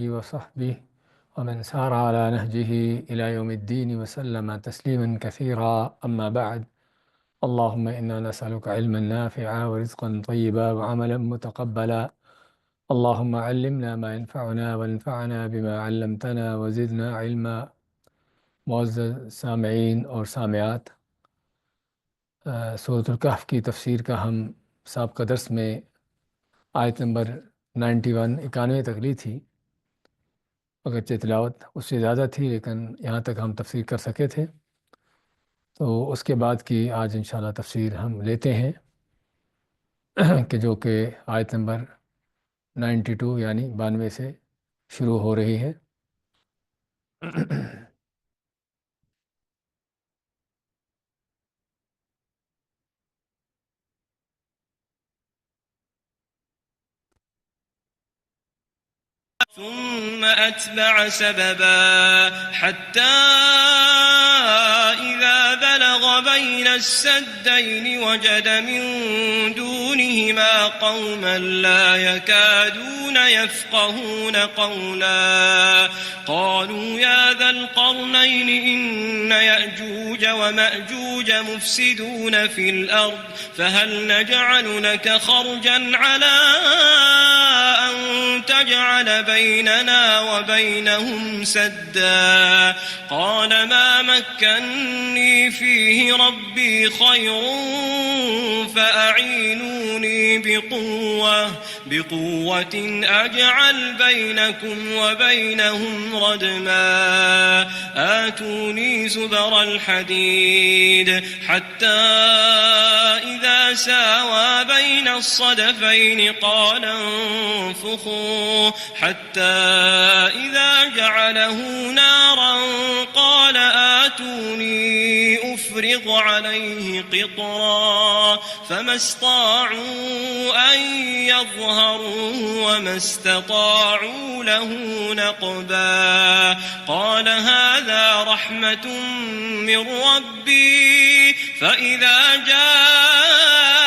وصحبه ومن سار على نهجه إلى يوم الدين وسلم تسليما كثيرا. أما بعد، اللهم إنا نسألك علما نافعا ورزقا طيبا وعملا متقبلا. اللهم علمنا ما ينفعنا وانفعنا بما علمتنا وزدنا علما. معزز سامعین اور سامعات، سورۃ الکہف کی تفسیر کا ہم سابقہ درس میں آیت نمبر 91 تک لی تھی. اگرچہ تلاوت اس سے زیادہ تھی لیکن یہاں تک ہم تفسیر کر سکے تھے. تو اس کے بعد کی آج انشاءاللہ تفسیر ہم لیتے ہیں کہ جو کہ آیت نمبر 92 یعنی 92 سے شروع ہو رہی ہے. ثم أتبع سببا حتى إذا بلغ بين السدين وجد من دونهما قوما لا يكادون يفقهون قولا قالوا يا ذا القرنين إن يأجوج ومأجوج مفسدون في الأرض فهل نجعل لك خرجا على أن تجعل بيننا وبينهم سدا قال ما مكني فيه ربي خير فأعينوني بقوة أجعل بينكم وبينهم ردما آتوني زبر الحديد حتى إذا ساوى بين الصدفين قال انفخوا حتى إذا جعله نارا قال آتوني أفرغ عليه قطرا فما استطاعوا أن يظهروه وما استطاعوا له نقبا قال هذا رحمة من ربي فإذا جاء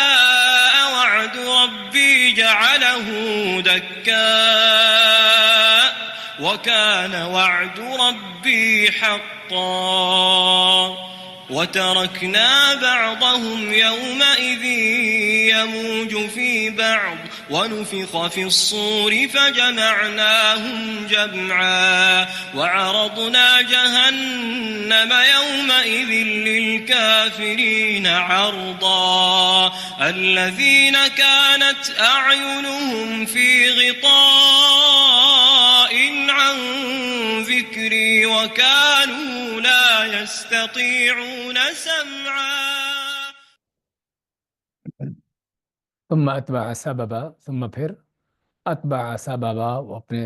وعد ربي جعله دكا وكان وعد ربي حقا وتركنا بعضهم يومئذ يموج في بعض ونفخ في الصور فجمعناهم جمعا وعرضنا جهنم يومئذ للكافرين عرضا الذين كانت أعينهم في غطاء عن ذكري وكانوا لا يستطيعون سمعا. ثم اتبع سببا، ثم پھر اتبع سببا، وہ اپنے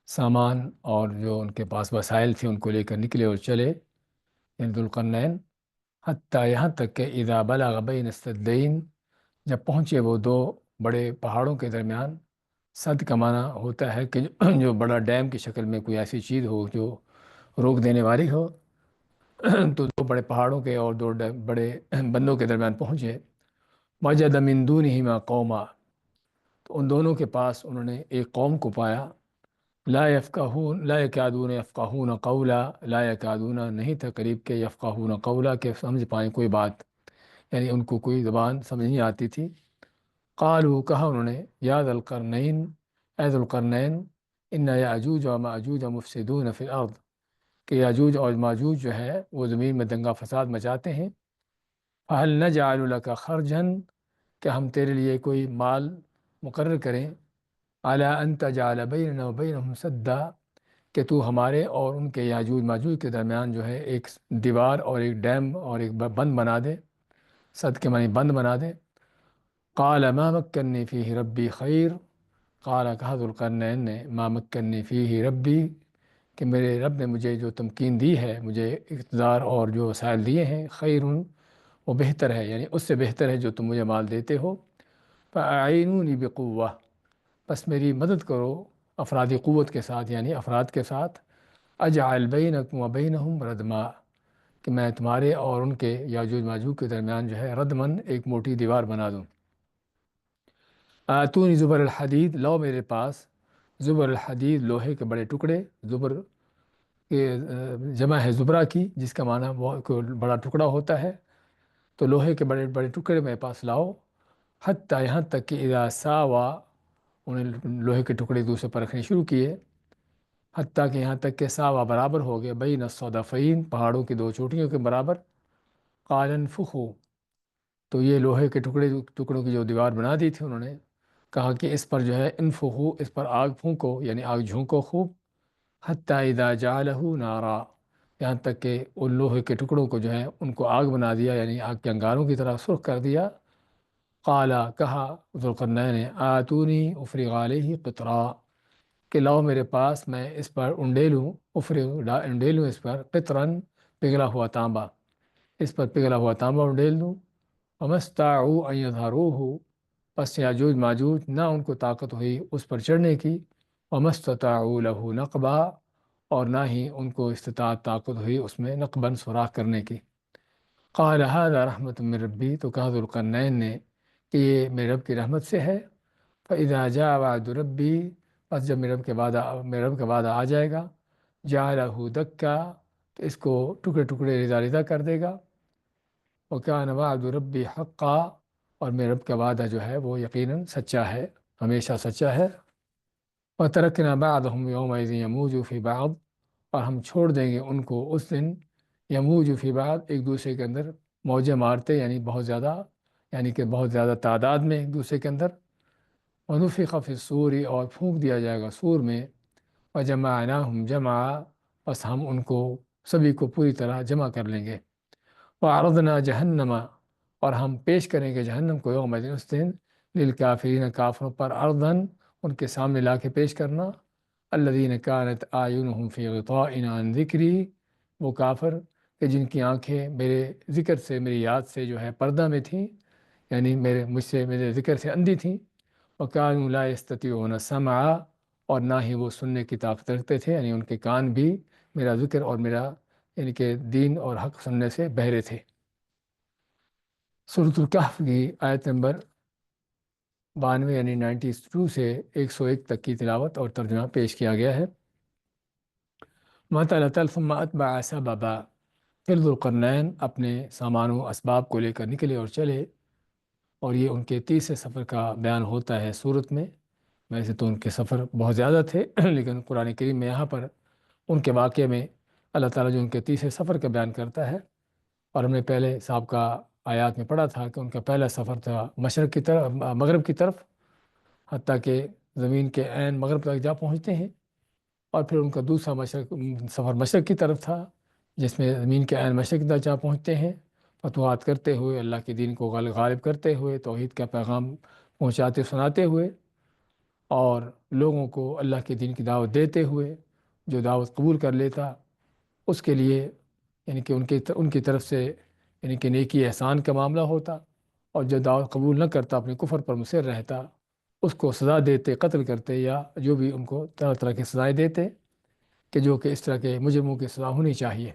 سامان اور جو ان کے پاس وسائل تھے ان کو لے کر نکلے اور چلے، یعنی ذوالقرنین، حتیٰ یہاں تک کہ اذا بلغ بین السدین، جب پہنچے وہ دو بڑے پہاڑوں کے درمیان. سد کا معنی ہوتا ہے کہ جو بڑا ڈیم کی شکل میں کوئی ایسی چیز ہو جو روک دینے والی ہو. تو دو بڑے پہاڑوں کے اور دو بڑے بندوں کے درمیان پہنچے. وجد من دونہما قوما، تو ان دونوں کے پاس انہوں نے ایک قوم کو پایا. لا یکادون یفقہون قولا، لا یکادون نہیں تھا قریب کہ یفقہون قولا کہ سمجھ پائیں کوئی بات، یعنی ان کو کوئی زبان سمجھ نہیں آتی تھی. قالوا، کہا انہوں نے، یا ذا القرنین، اے ذوالقرنین، ان یاجوج و ماجوج مفسدون فی الارض، کہ یاجوج اور ماجوج جو ہے وہ زمین میں دنگا فساد مچاتے ہیں. فہل نجعل لک خرجا، کہ ہم تیرے لیے کوئی مال مقرر کریں، علی ان تجعل بیننا و بینہم سدا، کہ تو ہمارے اور ان کے یاجوج ماجوج کے درمیان جو ہے ایک دیوار اور ایک ڈیم اور ایک بند بنا دے. سد کے معنی بند بنا دے. قال ما مکنی فیہ ربی خیر، قال کہا ذوالقرنین نے، ما مکنی فیہ ربی، کہ میرے رب نے مجھے جو تمکین دی ہے، مجھے اقتدار اور جو وسائل دیے ہیں، خیر، وہ بہتر ہے، یعنی اس سے بہتر ہے جو تم مجھے مال دیتے ہو. فاعینونی بقوہ، بس میری مدد کرو افرادی قوت کے ساتھ، یعنی افراد کے ساتھ. اجعل بینکم و بینہم ردما، کہ میں تمہارے اور ان کے یاجوج ماجوج کے درمیان جو ہے ردمن ایک موٹی دیوار بنا دوں. آتونی زبر الحدید، لاؤ میرے پاس زبر الحدید لوہے کے بڑے ٹکڑے، زبر کے جمع ہے زبرہ کی، جس کا معنی وہ کوئی بڑا ٹکڑا ہوتا ہے، تو لوہے کے بڑے بڑے ٹکڑے میرے پاس لاؤ، حتیٰ یہاں تک کہ اذا ساوا، انہیں لوہے کے ٹکڑے دوسرے پر رکھنے شروع کیے، حتیٰ کہ یہاں تک کہ ساوا برابر ہو گئے بین الصدفین، پہاڑوں کی دو چوٹیوں کے برابر، قال انفخوا، تو یہ لوہے کے ٹکڑوں کی جو دیوار بنا دی تھی انہوں نے کہا کہ اس پر جو ہے انفخوا، اس پر آگ پھونکو، یعنی آگ جھونکو خوب، حتیٰ اذا جعلہ نارا، یہاں تک کہ ان لوہے کے ٹکڑوں کو جو ہے ان کو آگ بنا دیا، یعنی آگ کے انگاروں کی طرح سرخ کر دیا۔ قالا، کہا ذوالقرنین نے، آتونی افرغ علیہ قطرا، کہ لاؤ میرے پاس میں اس پر انڈیلوں، انڈیلوں اس پر قطرن، پگھلا ہوا تانبا، اس پر پگھلا ہوا تانبا انڈیل دوں۔ ومستطاعوا ان یظہروہ، پس یاجوج ماجوج نہ ان کو طاقت ہوئی اس پر چڑھنے کی، ومستطاعوا لہ نقبا، اور نہ ہی ان کو استطاعت طاقت ہوئی اس میں نقباً سوراخ کرنے کی۔ قال ھذا رحمۃ من ربی، تو کہا ذوالقرنین نے کہ یہ میرے رب کی رحمت سے ہے۔ فإذا جاء وعد ربی، بس جب میرے رب کا وعدہ آ جائے گا، جعلہ دکا، تو اس کو ٹکڑے ٹکڑے ردا ردا کر دے گا۔ وکان وعد ربی حقا، اور میرے رب کا وعدہ جو ہے وہ یقیناً سچا ہے، ہمیشہ سچا ہے۔ وترکنا بعضهم یومئذ یموج فی بعض، اور ہم چھوڑ دیں گے ان کو اس دن، یموج فی بعض، ایک دوسرے کے اندر موجیں مارتے، یعنی بہت زیادہ، یعنی کہ بہت زیادہ تعداد میں ایک دوسرے کے اندر۔ ونفخ فی الصور، اور پھونک دیا جائے گا سور میں۔ وجمعناہم جمعا، بس ہم ان کو سبھی کو پوری طرح جمع کر لیں گے۔ وعرضنا جہنم، اور ہم پیش کریں گے جہنم کو یوم الدین، اس دن، للکافرین، کافروں پر، عرضاً ان کے سامنے لا کے پیش کرنا، الذین کانت اعینہم فی غطاء عن ذکری، وہ کافر کہ جن کی آنکھیں میرے ذکر سے، میری یاد سے جو ہے پردہ میں تھیں، یعنی میرے ذکر سے اندھی تھیں۔ وکانوا لا یستطیعون سمعا، اور نہ ہی وہ سننے کی طاقت رکھتے تھے، یعنی ان کے کان بھی میرا ذکر اور میرا یعنی کہ دین اور حق سننے سے بہرے تھے۔ سورۃ الکہف کی آیت نمبر 92 یعنی 92 سے 101 تک کی تلاوت اور ترجمہ پیش کیا گیا ہے۔ مَثَلَ ثُمَّ أَتْبَعَ سَبَبًا، پھر ذوالقرنین اپنے سامان و اسباب کو لے کر نکلے اور چلے، اور یہ ان کے تیسرے سفر کا بیان ہوتا ہے صورت میں۔ ویسے تو ان کے سفر بہت زیادہ تھے لیکن قرآن کریم میں یہاں پر ان کے واقعے میں اللہ تعالیٰ جو ان کے تیسرے سفر کا بیان کرتا ہے، اور ہم نے پہلے سابقہ آیات میں پڑھا تھا کہ ان کا پہلا سفر تھا مشرق کی طرف، مغرب کی طرف، حتیٰ کہ زمین کے عین مغرب تک جا پہنچتے ہیں، اور پھر ان کا دوسرا سفر مشرق کی طرف تھا، جس میں زمین کے عین مشرق تک جا پہنچتے ہیں، فتوحات کرتے ہوئے، اللہ کے دین کو غالب کرتے ہوئے، توحید کا پیغام پہنچاتے سناتے ہوئے، اور لوگوں کو اللہ کے دین کی دعوت دیتے ہوئے، جو دعوت قبول کر لیتا اس کے لیے یعنی کہ ان کی طرف سے یعنی کہ نیکی احسان کا معاملہ ہوتا، اور جو دعوت قبول نہ کرتا، اپنے کفر پر مصر رہتا، اس کو سزا دیتے، قتل کرتے، یا جو بھی ان کو طرح طرح کی سزائیں دیتے کہ جو کہ اس طرح کے مجرموں کی سزا ہونی چاہیے۔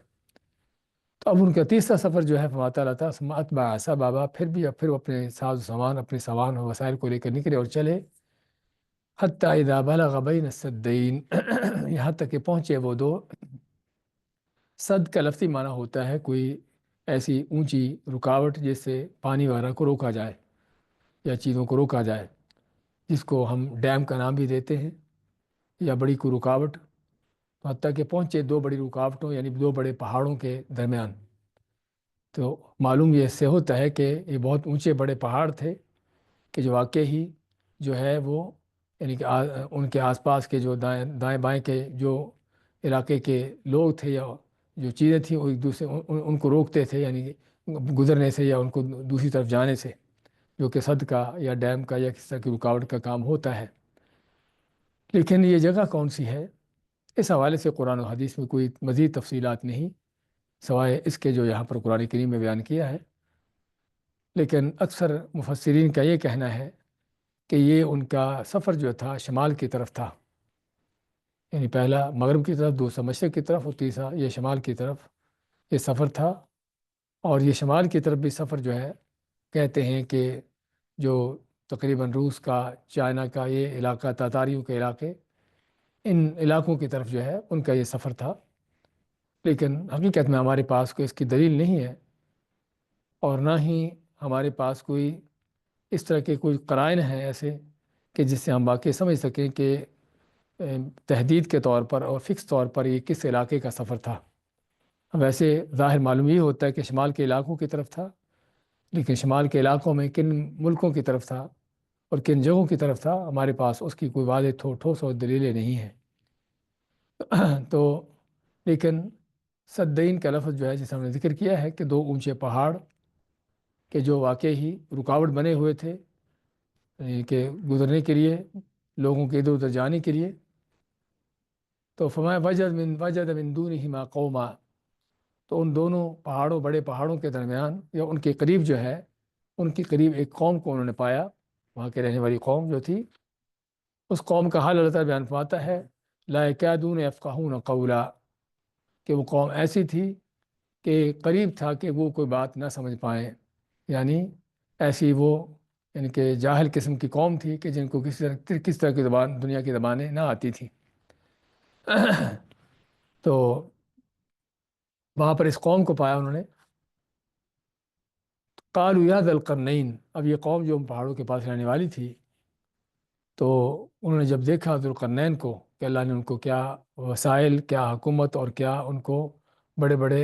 تو اب ان کا تیسرا سفر جو ہے فرماتا اللہ تعالیٰ ثم اتبع سببا، پھر وہ اپنے ساز و سامان، اپنے سامان و وسائل کو لے کر نکلے اور چلے، حتی اذا بلغ بین السدین، یہاں تک کہ پہنچے وہ دو، صد کا لفظی معنی ہوتا ہے کوئی ایسی اونچی رکاوٹ جس سے پانی وغیرہ کو روکا جائے یا چیزوں کو روکا جائے، جس کو ہم ڈیم کا نام بھی دیتے ہیں، یا بڑی کوئی رکاوٹ، حتیٰ کہ پہنچے دو بڑی رکاوٹوں یعنی دو بڑے پہاڑوں کے درمیان۔ تو معلوم یہ اس سے ہوتا ہے کہ یہ بہت اونچے بڑے پہاڑ تھے کہ جو واقعی ہی جو ہے وہ یعنی کہ ان کے آس پاس کے جو دائیں بائیں کے جو علاقے کے لوگ تھے یا جو چیزیں تھیں، وہ ایک دوسرے ان کو روکتے تھے، یعنی گزرنے سے یا ان کو دوسری طرف جانے سے، جو کہ سد کا یا ڈیم کا یا کسی طرح کی رکاوٹ کا کام ہوتا ہے۔ لیکن یہ جگہ کون سی ہے، اس حوالے سے قرآن و حدیث میں کوئی مزید تفصیلات نہیں سوائے اس کے جو یہاں پر قرآن کریم میں بیان کیا ہے۔ لیکن اکثر مفسرین کا یہ کہنا ہے کہ یہ ان کا سفر جو تھا شمال کی طرف تھا، یعنی پہلا مغرب کی طرف، دوسرا مشرق کی طرف، اور تیسرا یہ شمال کی طرف یہ سفر تھا۔ اور یہ شمال کی طرف بھی سفر جو ہے کہتے ہیں کہ جو تقریباً روس کا، چائنا کا یہ علاقہ، تاتاریوں کے علاقے، ان علاقوں کی طرف جو ہے ان کا یہ سفر تھا، لیکن حقیقت میں ہمارے پاس کوئی اس کی دلیل نہیں ہے، اور نہ ہی ہمارے پاس کوئی اس طرح کے کوئی قرائن ہیں ایسے کہ جس سے ہم واقعی سمجھ سکیں کہ تحدید کے طور پر اور فکس طور پر یہ کس علاقے کا سفر تھا۔ ویسے ظاہر معلوم یہ ہوتا ہے کہ شمال کے علاقوں کی طرف تھا، لیکن شمال کے علاقوں میں کن ملکوں کی طرف تھا اور کن جگہوں کی طرف تھا ہمارے پاس اس کی کوئی واضح ٹھوس اور دلیلیں نہیں ہیں۔ تو لیکن صدین کا لفظ جو ہے جسے ہم نے ذکر کیا ہے کہ دو اونچے پہاڑ کہ جو واقعی ہی رکاوٹ بنے ہوئے تھے، یعنی کہ گزرنے کے لیے، لوگوں کے ادھر ادھر جانے کے لیے۔ تو فرمایا وجد من دونہما قوما، تو ان دونوں پہاڑوں، بڑے پہاڑوں کے درمیان یا ان کے قریب جو ہے، ان کے قریب ایک قوم کو انہوں نے پایا، وہاں کے رہنے والی قوم جو تھی۔ اس قوم کا حال اللہ تعالیٰ بیان فرماتا ہے لا یکادون یفقہون قولا، کہ وہ قوم ایسی تھی کہ قریب تھا کہ وہ کوئی بات نہ سمجھ پائیں، یعنی ایسی وہ، یعنی کہ جاہل قسم کی قوم تھی کہ جن کو کس طرح کی زبان، دنیا کی زبانیں نہ آتی تھیں۔ تو وہاں پر اس قوم کو پایا انہوں نے۔ قالوا یا ذا القرنین، اب یہ قوم جو پہاڑوں کے پاس رہنے والی تھی، تو انہوں نے جب دیکھا ذوالقرنین کو کہ اللہ نے ان کو کیا وسائل، کیا حکومت اور کیا ان کو بڑے بڑے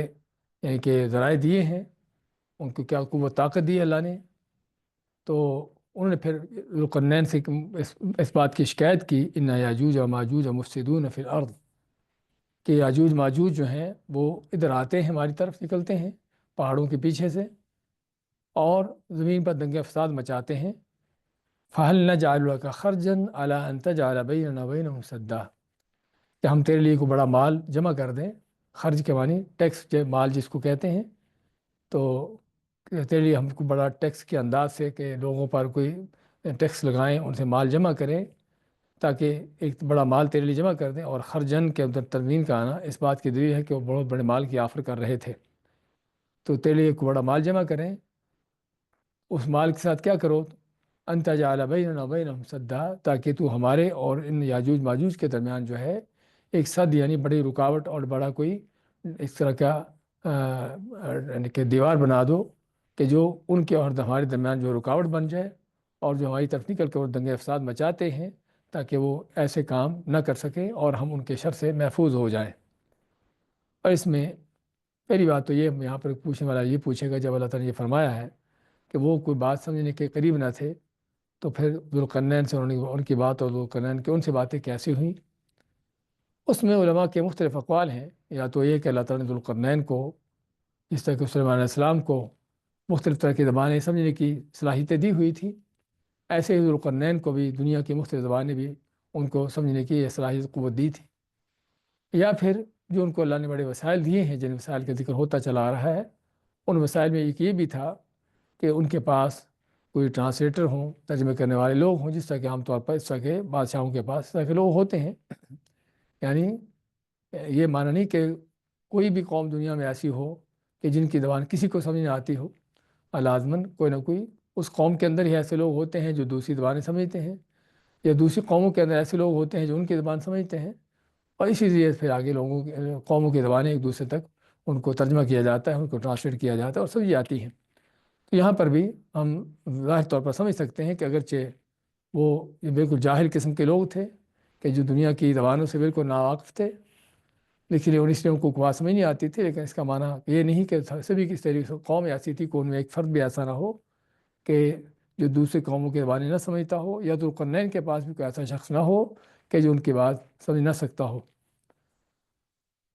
یعنی کہ ذرائع دیے ہیں، ان کو کیا قوت طاقت دی ہے اللہ نے، تو انہوں نے پھر ذوالقرنین سے اس بات کی شکایت کی ان یاجوج و ماجوج مفسدون فی الارض، کہ یاجوج ماجوج جو ہیں وہ ادھر آتے ہیں، ہماری طرف نکلتے ہیں پہاڑوں کے پیچھے سے اور زمین پر دنگے فساد مچاتے ہیں۔ فَهَلْ نَجْعَلُ لَكَ خَرْجًا عَلَىٰ أَن تَجْعَلَ بَيْنَنَا وَبَيْنَهُمْ سَدًّا، کہ ہم تیرے لیے کوئی بڑا مال جمع کر دیں، خرچ کے معنی ٹیکس مال جس کو کہتے ہیں، تو تیرے لیے ہم کو بڑا ٹیکس کے انداز سے کہ لوگوں پر کوئی ٹیکس لگائیں، ان سے مال جمع کریں تاکہ ایک بڑا مال تیرے لیے جمع کر دیں۔ اور خرجن کے اندر تنوین کا آنا اس بات کی دلیل ہے کہ وہ بہت بڑے مال کی آفر کر رہے تھے، تو تیرے لیے کوئی بڑا مال جمع کریں، اس مال کے ساتھ کیا کرو، ان تجعل بیننا وبینہم سدا، تاکہ تو ہمارے اور ان یاجوج ماجوج کے درمیان جو ہے ایک سد، یعنی بڑی رکاوٹ اور بڑا کوئی اس طرح کا یعنی کہ دیوار بنا دو کہ جو ان کے اور ہمارے درمیان جو رکاوٹ بن جائے، اور جو ہماری طرف نکل کر وہ دنگے فساد مچاتے ہیں تاکہ وہ ایسے کام نہ کر سکیں اور ہم ان کے شر سے محفوظ ہو جائیں۔ اور اس میں پہلی بات تو یہ یہاں پر پوچھنے والا یہ پوچھے گا، جب اللہ تعالیٰ نے یہ فرمایا ہے کہ وہ کوئی بات سمجھنے کے قریب نہ تھے، تو پھر ذوالقرنین سے ان کی بات اور ذوالقرنین کی ان سے باتیں کیسی ہوئیں؟ اس میں علماء کے مختلف اقوال ہیں۔ یا تو یہ کہ اللہ تعالیٰ نے ذوالقرنین کو، جس طرح کہ سلیمان علیہ السلام کو مختلف طرح کی زبانیں سمجھنے کی صلاحیتیں دی ہوئی تھی، ایسے ہی ذوالقرنین کو بھی دنیا کی مختلف زبانیں بھی ان کو سمجھنے کی یہ صلاحیت، قوت دی تھی۔ یا پھر جو ان کو اللہ نے بڑے وسائل دیے ہیں، جن وسائل کا ذکر ہوتا چلا آ رہا ہے، ان وسائل میں ایک یہ بھی تھا کہ ان کے پاس کوئی ٹرانسلیٹر ہوں، ترجمے کرنے والے لوگ ہوں، جس طرح کہ عام طور پر اس طرح کے بادشاہوں کے پاس اس طرح کے لوگ ہوتے ہیں۔ یعنی یہ معنی نہیں کہ کوئی بھی قوم دنیا میں ایسی ہو کہ جن کی زبان کسی کو سمجھ نہ آتی ہو، لازماً کوئی نہ کوئی اس قوم کے اندر ہی ایسے لوگ ہوتے ہیں جو دوسری زبانیں سمجھتے ہیں، یا دوسری قوموں کے اندر ایسے لوگ ہوتے ہیں جو ان کی زبان سمجھتے ہیں، اور اسی لیے پھر آگے لوگوں کی قوموں کی زبانیں ایک دوسرے تک ان کو ترجمہ کیا جاتا ہے، ان کو ٹرانسلیٹ کیا جاتا ہے اور سمجھ جاتی ہیں۔ تو یہاں پر بھی ہم ظاہر طور پر سمجھ سکتے ہیں کہ اگرچہ وہ یہ بالکل جاہل قسم کے لوگ تھے کہ جو دنیا کی زبانوں سے بالکل ناواقف تھے، لیکن اس لیے ان کو بات سمجھ نہیں آتی تھی، لیکن اس کا معنی یہ نہیں کہ سبھی کی طریقے قوم ایسی تھی کہ ان میں ایک فرد بھی ایسا نہ ہو کہ جو دوسری قوموں کے زبانیں نہ سمجھتا ہو، یا تو قرنین کے پاس بھی کوئی ایسا شخص نہ ہو کہ جو ان کی بات سمجھ نہ سکتا ہو۔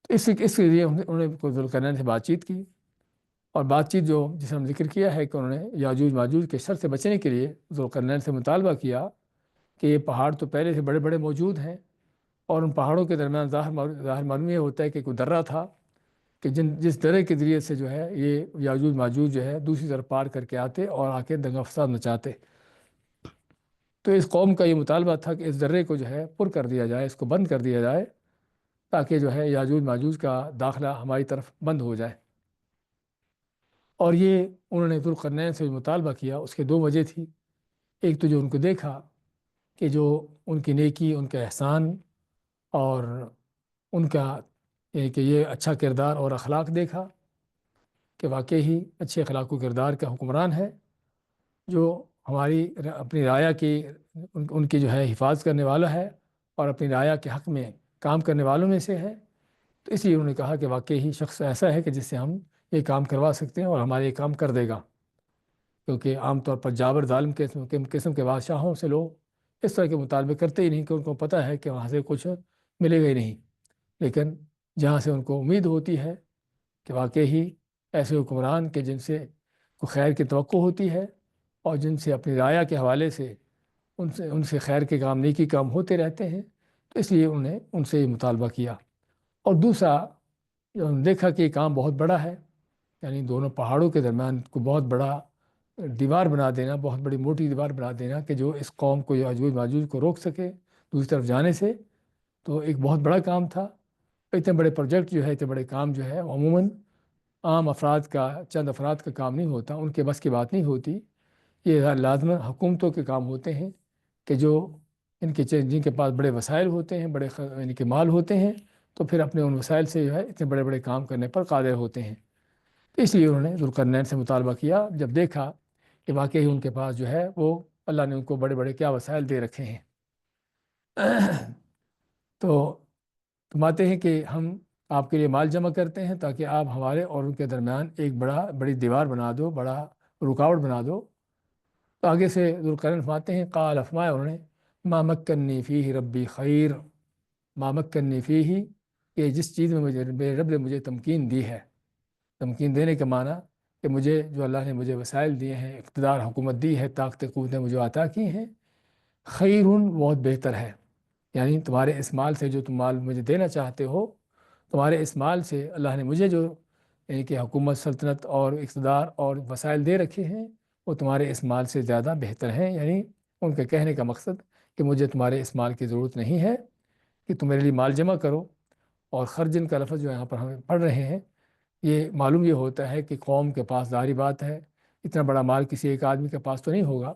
تو اس کے لیے انہوں نے ذوالقرنین سے بات چیت کی، اور بات چیت جو جسے ہم ذکر کیا ہے کہ انہوں نے یاجوج ماجوج کے شر سے بچنے کے لیے ذوالقرنین سے مطالبہ کیا کہ یہ پہاڑ تو پہلے سے بڑے بڑے موجود ہیں، اور ان پہاڑوں کے درمیان ظاہر معلوم یہ ہوتا ہے کہ کوئی درہ تھا کہ جس درے کے ذریعے سے جو ہے یہ یاجوج ماجوج جو ہے دوسری طرف پار کر کے آتے اور آ کے دنگا فساد مچاتے۔ تو اس قوم کا یہ مطالبہ تھا کہ اس درے کو جو ہے پر کر دیا جائے، اس کو بند کر دیا جائے، تاکہ جو ہے یاجوج ماجوج کا داخلہ ہماری طرف بند ہو جائے۔ اور یہ انہوں نے ذوالقرنین سے مطالبہ کیا، اس کے دو وجہ تھی۔ ایک تو جو ان کو دیکھا کہ جو ان کی نیکی، ان کا احسان اور ان کا کہ یہ اچھا کردار اور اخلاق دیکھا کہ واقعی ہی اچھے اخلاق و کردار کا حکمران ہے، جو ہماری اپنی رعایا کی ان کی جو ہے حفاظت کرنے والا ہے، اور اپنی رعایا کے حق میں کام کرنے والوں میں سے ہے۔ تو اس لیے انہوں نے کہا کہ واقعی ہی شخص ایسا ہے کہ جس سے ہم یہ کام کروا سکتے ہیں اور ہمارے یہ کام کر دے گا، کیونکہ عام طور پر جابر ظالم قسم کے بادشاہوں سے لوگ اس طرح کے مطالبے کرتے ہی نہیں، کہ ان کو پتہ ہے کہ وہاں سے کچھ ملے گا ہی نہیں۔ لیکن جہاں سے ان کو امید ہوتی ہے کہ واقعی ہی ایسے حکمران کے جن سے کو خیر کی توقع ہوتی ہے، اور جن سے اپنی رعایا کے حوالے سے ان سے خیر کے کام، نیکی کام ہوتے رہتے ہیں، تو اس لیے انہوں نے ان سے یہ مطالبہ کیا۔ اور دوسرا، جو ہم نے دیکھا کہ یہ کام بہت بڑا ہے، یعنی دونوں پہاڑوں کے درمیان کو بہت بڑا دیوار بنا دینا، بہت بڑی موٹی دیوار بنا دینا کہ جو اس قوم کو، یاجوج ماجوج کو روک سکے دوسری طرف جانے سے، تو ایک بہت بڑا کام تھا۔ اتنے بڑے پروجیکٹ جو ہے، اتنے بڑے کام جو ہے، عموماً عام افراد کا، چند افراد کا کام نہیں ہوتا، ان کے بس کی بات نہیں ہوتی۔ یہ لازماً حکومتوں کے کام ہوتے ہیں، کہ جو جن کے پاس بڑے وسائل ہوتے ہیں، بڑے یعنی کہ مال ہوتے ہیں، تو پھر اپنے ان وسائل سے جو ہے اتنے بڑے بڑے کام کرنے پر قادر ہوتے ہیں۔ تو اس لیے انہوں نے ذوالقرنین سے مطالبہ کیا، جب دیکھا کہ واقعی ان کے پاس جو ہے وہ اللہ نے ان کو بڑے بڑے کیا وسائل دے رکھے ہیں۔ تو فرماتے ہیں کہ ہم آپ کے لیے مال جمع کرتے ہیں تاکہ آپ ہمارے اور ان کے درمیان ایک بڑی دیوار بنا دو، بڑا رکاوٹ بنا دو۔ تو آگے سے ذوالقرنین فرماتے ہیں، قال، فرمایا انہوں نے، ما مکنی فیہ ربی خیر، ما مکنی فیہ، کہ جس چیز میں میرے رب نے مجھے تمکین دی ہے۔ تمکین دینے کا معنی کہ مجھے جو اللہ نے مجھے وسائل دیے ہیں، اقتدار، حکومت دی ہے، طاقت قوتیں مجھے عطا کی ہیں، خیرٌ، بہت بہتر ہے۔ یعنی تمہارے اس مال سے، جو تم مال مجھے دینا چاہتے ہو، تمہارے اس مال سے اللہ نے مجھے جو یعنی کہ حکومت، سلطنت اور اقتدار اور وسائل دے رکھے ہیں، وہ تمہارے اس مال سے زیادہ بہتر ہیں۔ یعنی ان کے کہنے کا مقصد کہ مجھے تمہارے اس مال کی ضرورت نہیں ہے کہ تم میرے لیے مال جمع کرو۔ اور خرجن کا لفظ جو یہاں پر ہم پڑھ رہے ہیں، یہ معلوم یہ ہوتا ہے کہ قوم کے پاس، ظاہری بات ہے اتنا بڑا مال کسی ایک آدمی کے پاس تو نہیں ہوگا،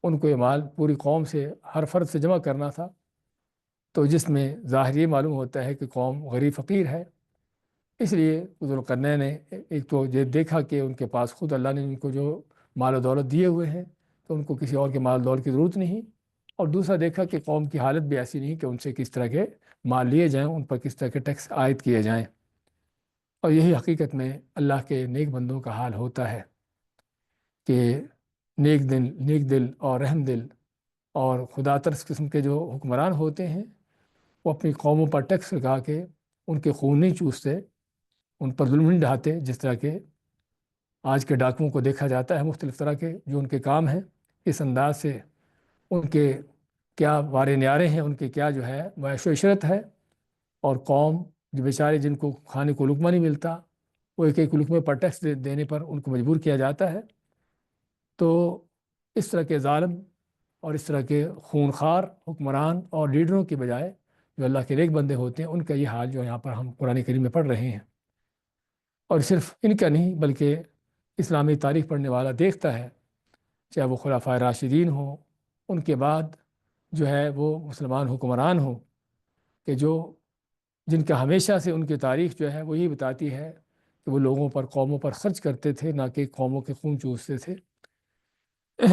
ان کو یہ مال پوری قوم سے، ہر فرد سے جمع کرنا تھا، تو جس میں ظاہر یہ معلوم ہوتا ہے کہ قوم غریب فقیر ہے۔ اس لیے ذوالقرنین نے ایک تو یہ دیکھا کہ ان کے پاس خود اللہ نے ان کو جو مال و دولت دیے ہوئے ہیں، تو ان کو کسی اور کے مال و دولت کی ضرورت نہیں، اور دوسرا دیکھا کہ قوم کی حالت بھی ایسی نہیں کہ ان سے کس طرح کے مال لیے جائیں، ان پر کس طرح کے ٹیکس عائد کیے جائیں۔ اور یہی حقیقت میں اللہ کے نیک بندوں کا حال ہوتا ہے کہ نیک دل اور رحم دل اور خدا ترس قسم کے جو حکمران ہوتے ہیں، وہ اپنی قوموں پر ٹیکس لگا کے ان کے خون نہیں چوستے، ان پر ظلم نہیں ڈھاتے، جس طرح کے آج کے ڈاکوؤں کو دیکھا جاتا ہے، مختلف طرح کے جو ان کے کام ہیں۔ اس انداز سے ان کے کیا وارے نیارے ہیں، ان کے کیا جو ہے معیش و عشرت ہے، اور قوم جو بیچارے جن کو کھانے کو لقمہ نہیں ملتا، وہ ایک ایک لقمے پر ٹیکس دینے پر ان کو مجبور کیا جاتا ہے۔ تو اس طرح کے ظالم اور اس طرح کے خونخوار حکمران اور لیڈروں کی بجائے جو اللہ کے نیک بندے ہوتے ہیں، ان کا یہ حال جو یہاں پر ہم قرآن کریم میں پڑھ رہے ہیں۔ اور صرف ان کا نہیں، بلکہ اسلامی تاریخ پڑھنے والا دیکھتا ہے، چاہے وہ خلفائے راشدین ہوں، ان کے بعد جو ہے وہ مسلمان حکمران ہوں، کہ جن کا ہمیشہ سے ان کی تاریخ جو ہے وہ یہ بتاتی ہے کہ وہ لوگوں پر، قوموں پر خرچ کرتے تھے، نہ کہ قوموں کے خون چوستے تھے،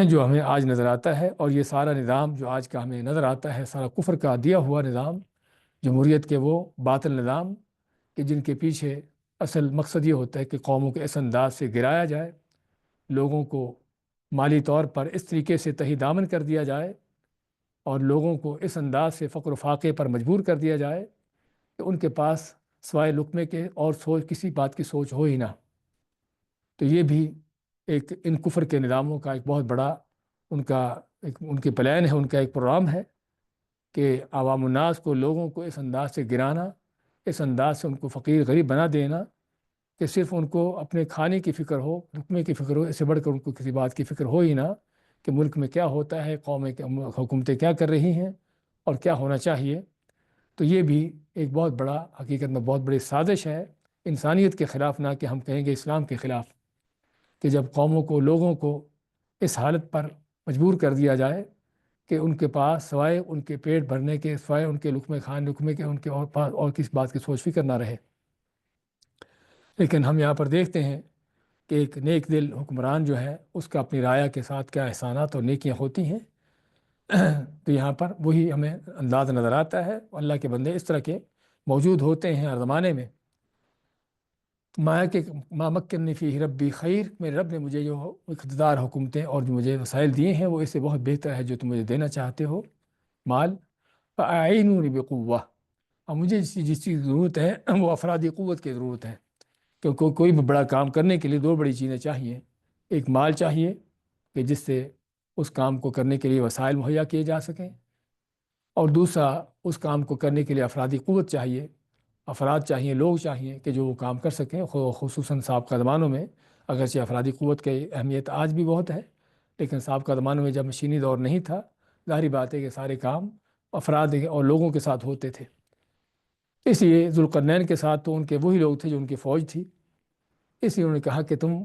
جو ہمیں آج نظر آتا ہے۔ اور یہ سارا نظام جو آج کا ہمیں نظر آتا ہے، سارا کفر کا دیا ہوا نظام، جمہوریت کے وہ باطل نظام، کہ جن کے پیچھے اصل مقصد یہ ہوتا ہے کہ قوموں کے اس انداز سے گرایا جائے، لوگوں کو مالی طور پر اس طریقے سے تہی دامن کر دیا جائے، اور لوگوں کو اس انداز سے فقر و فاقے پر مجبور کر دیا جائے کہ ان کے پاس سوائے لقمے کے اور کسی بات کی سوچ ہو ہی نہ۔ تو یہ بھی ایک ان کفر کے نظاموں کا ایک بہت بڑا ان کی پلان ہے، ان کا ایک پروگرام ہے کہ عوام الناس کو، لوگوں کو اس انداز سے گرانا، اس انداز سے ان کو فقیر غریب بنا دینا کہ صرف ان کو اپنے کھانے کی فکر ہو، لقمے کی فکر ہو، اس سے بڑھ کر ان کو کسی بات کی فکر ہو ہی نہ کہ ملک میں کیا ہوتا ہے، قومیں حکومتیں کیا کر رہی ہیں اور کیا ہونا چاہیے۔ تو یہ بھی ایک بہت بڑا، حقیقت میں بہت بڑی سازش ہے انسانیت کے خلاف، نہ کہ ہم کہیں گے اسلام کے خلاف، کہ جب قوموں کو، لوگوں کو اس حالت پر مجبور کر دیا جائے کہ ان کے پاس سوائے ان کے پیٹ بھرنے کے، سوائے ان کے لقمے کے ان کے اور پاس اور کس بات کی سوچ فکر نہ رہے۔ لیکن ہم یہاں پر دیکھتے ہیں کہ ایک نیک دل حکمران جو ہے اس کا اپنی رعایا کے ساتھ کیا احسانات اور نیکیاں ہوتی ہیں۔ تو یہاں پر وہی ہمیں انداز نظر آتا ہے۔ اللہ کے بندے اس طرح کے موجود ہوتے ہیں ہر زمانے میں۔ مایا کہ ما مکنی فی ربی خیر، میرے رب نے مجھے جو اقتدار، حکومتیں اور جو مجھے وسائل دیے ہیں وہ اس سے بہت بہتر ہے جو تم مجھے دینا چاہتے ہو، مال۔ فاعینونی بقوہ، اور مجھے جس چیز کی ضرورت ہے وہ افرادی قوت کی ضرورت ہے، کیونکہ کوئی بھی بڑا کام کرنے کے لیے دو بڑی چیزیں چاہیے۔ ایک مال چاہیے کہ جس سے اس کام کو کرنے کے لیے وسائل مہیا کیے جا سکیں، اور دوسرا اس کام کو کرنے کے لیے افرادی قوت چاہیے، افراد چاہیے، لوگ چاہیے کہ جو وہ کام کر سکیں۔ خصوصاً سابقہ زمانوں میں اگرچہ افرادی قوت کی اہمیت آج بھی بہت ہے، لیکن سابقہ زمانوں میں جب مشینی دور نہیں تھا، ظاہری بات ہے کہ سارے کام افراد اور لوگوں کے ساتھ ہوتے تھے۔ اس لیے ذوالقرنین کے ساتھ تو ان کے وہی لوگ تھے جو ان کی فوج تھی، اس لیے انہوں نے کہا کہ تم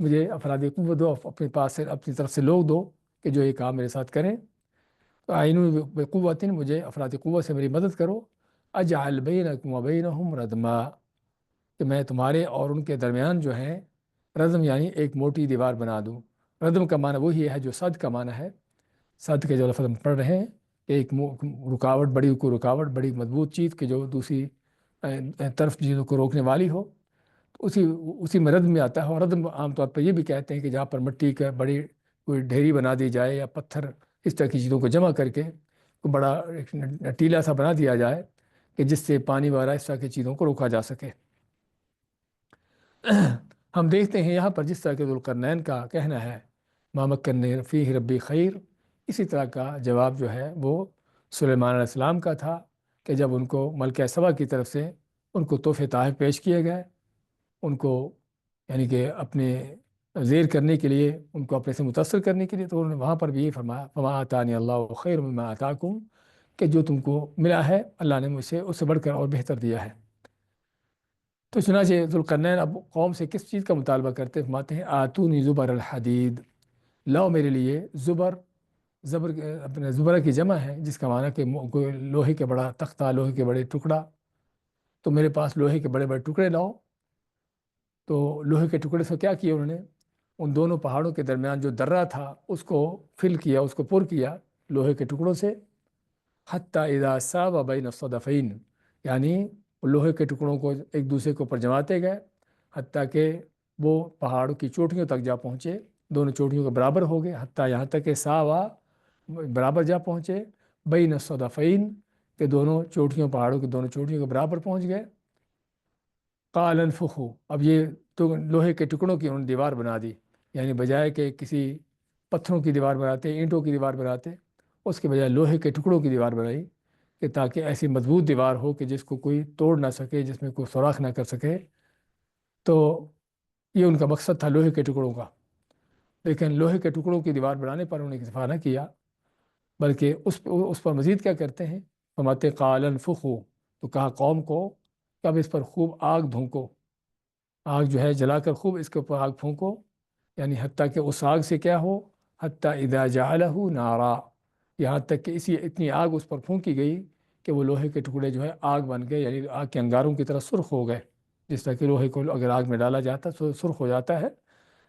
مجھے افرادی قوت دو، اپنے پاس سے اپنی طرف سے لوگ دو کہ جو یہ کام میرے ساتھ کریں۔ تو آئین بقوت، مجھے افرادی قوت سے میری مدد کرو۔ اجعل بینکم و بینہم ردما، کہ میں تمہارے اور ان کے درمیان جو ہے ردم یعنی ایک موٹی دیوار بنا دوں۔ ردم کا معنی وہی ہے جو صد کا معنی ہے۔ صد کے جو لفظ ہم پڑھ رہے ہیں، ایک رکاوٹ، بڑی کو رکاوٹ، بڑی مضبوط چیز کہ جو دوسری طرف چیزوں کو روکنے والی ہو، تو اسی میں ردم میں آتا ہے۔ اور ردم عام طور پر یہ بھی کہتے ہیں کہ جہاں پر مٹی کا بڑی کوئی ڈھیری بنا دی جائے یا پتھر اس طرح کی چیزوں کو جمع کر کے کوئی بڑا ایک ٹیلا سا بنا دیا جائے کہ جس سے پانی وغیرہ اس طرح کی چیزوں کو روکا جا سکے۔ ہم دیکھتے ہیں یہاں پر جس طرح کے ذوالقرنین کا کہنا ہے ما مکنی فیہ ربی خیر، اسی طرح کا جواب جو ہے وہ سلیمان علیہ السلام کا تھا کہ جب ان کو ملکہ سبا کی طرف سے ان کو تحفے تحائف پیش کیے گئے، ان کو یعنی کہ اپنے زیر کرنے کے لیے، ان کو اپنے سے متاثر کرنے کے لیے، تو انہوں نے وہاں پر بھی یہ فرمایا فما آتانی اللہ خیر مما آتاکم، کہ جو تم کو ملا ہے اللہ نے مجھ سے اس سے بڑھ کر اور بہتر دیا ہے۔ تو چنانچہ ذوالقرنین اب قوم سے کس چیز کا مطالبہ کرتے، فرماتے ہیں آتونی زبر الحدید، لاؤ میرے لیے زبر، زبر اپنے زبرہ کی جمع ہے جس کا معنی کہ کوئی لوہے کے بڑا تختہ، لوہے کے بڑے ٹکڑا، تو میرے پاس لوہے کے بڑے بڑے ٹکڑے لاؤ۔ تو لوہے کے ٹکڑے سے کیا کیا انہوں نے، ان دونوں پہاڑوں کے درمیان جو درہ تھا اس کو فل کیا، اس کو پر کیا لوہے کے ٹکڑوں سے، حتیٰ اذا ساوى بین الصدفین، یعنی لوہے کے ٹکڑوں کو ایک دوسرے کے اوپر جماتے گئے حتیٰ کہ وہ پہاڑوں کی چوٹیوں تک جا پہنچے، دونوں چوٹیوں کے برابر ہو گئے، حتیٰ یہاں تک کہ ساوا برابر جا پہنچے، بین الصدفین، کہ دونوں چوٹیوں، پہاڑوں کی دونوں چوٹیوں کے برابر پہنچ گئے۔ قال انفخوا، اب یہ تو لوہے کے ٹکڑوں کی انہوں نے دیوار بنا دی، یعنی بجائے کہ کسی پتھروں کی دیوار بناتے، اینٹوں کی دیوار بناتے، اس کے بجائے لوہے کے ٹکڑوں کی دیوار بنائی کہ تاکہ ایسی مضبوط دیوار ہو کہ جس کو کوئی توڑ نہ سکے، جس میں کوئی سوراخ نہ کر سکے۔ تو یہ ان کا مقصد تھا لوہے کے ٹکڑوں کا۔ لیکن لوہے کے ٹکڑوں کی دیوار بنانے پر انہوں نے اکتفا نہ کیا، بلکہ اس پر مزید کیا کرتے ہیں، فرماتے قال انفخوا، تو کہا قوم کو کہ اب اس پر خوب آگ دھونکو، آگ جو ہے جلا کر خوب اس کے اوپر آگ پھونکو، یعنی حتیٰ کہ اس آگ سے کیا ہو، حتیٰ اذا جعلہ نارا، یہاں تک کہ اتنی آگ اس پر پھونکی گئی کہ وہ لوہے کے ٹکڑے جو ہے آگ بن گئے، یعنی آگ کے انگاروں کی طرح سرخ ہو گئے۔ جس طرح کہ لوہے کو اگر آگ میں ڈالا جاتا تو سرخ ہو جاتا ہے،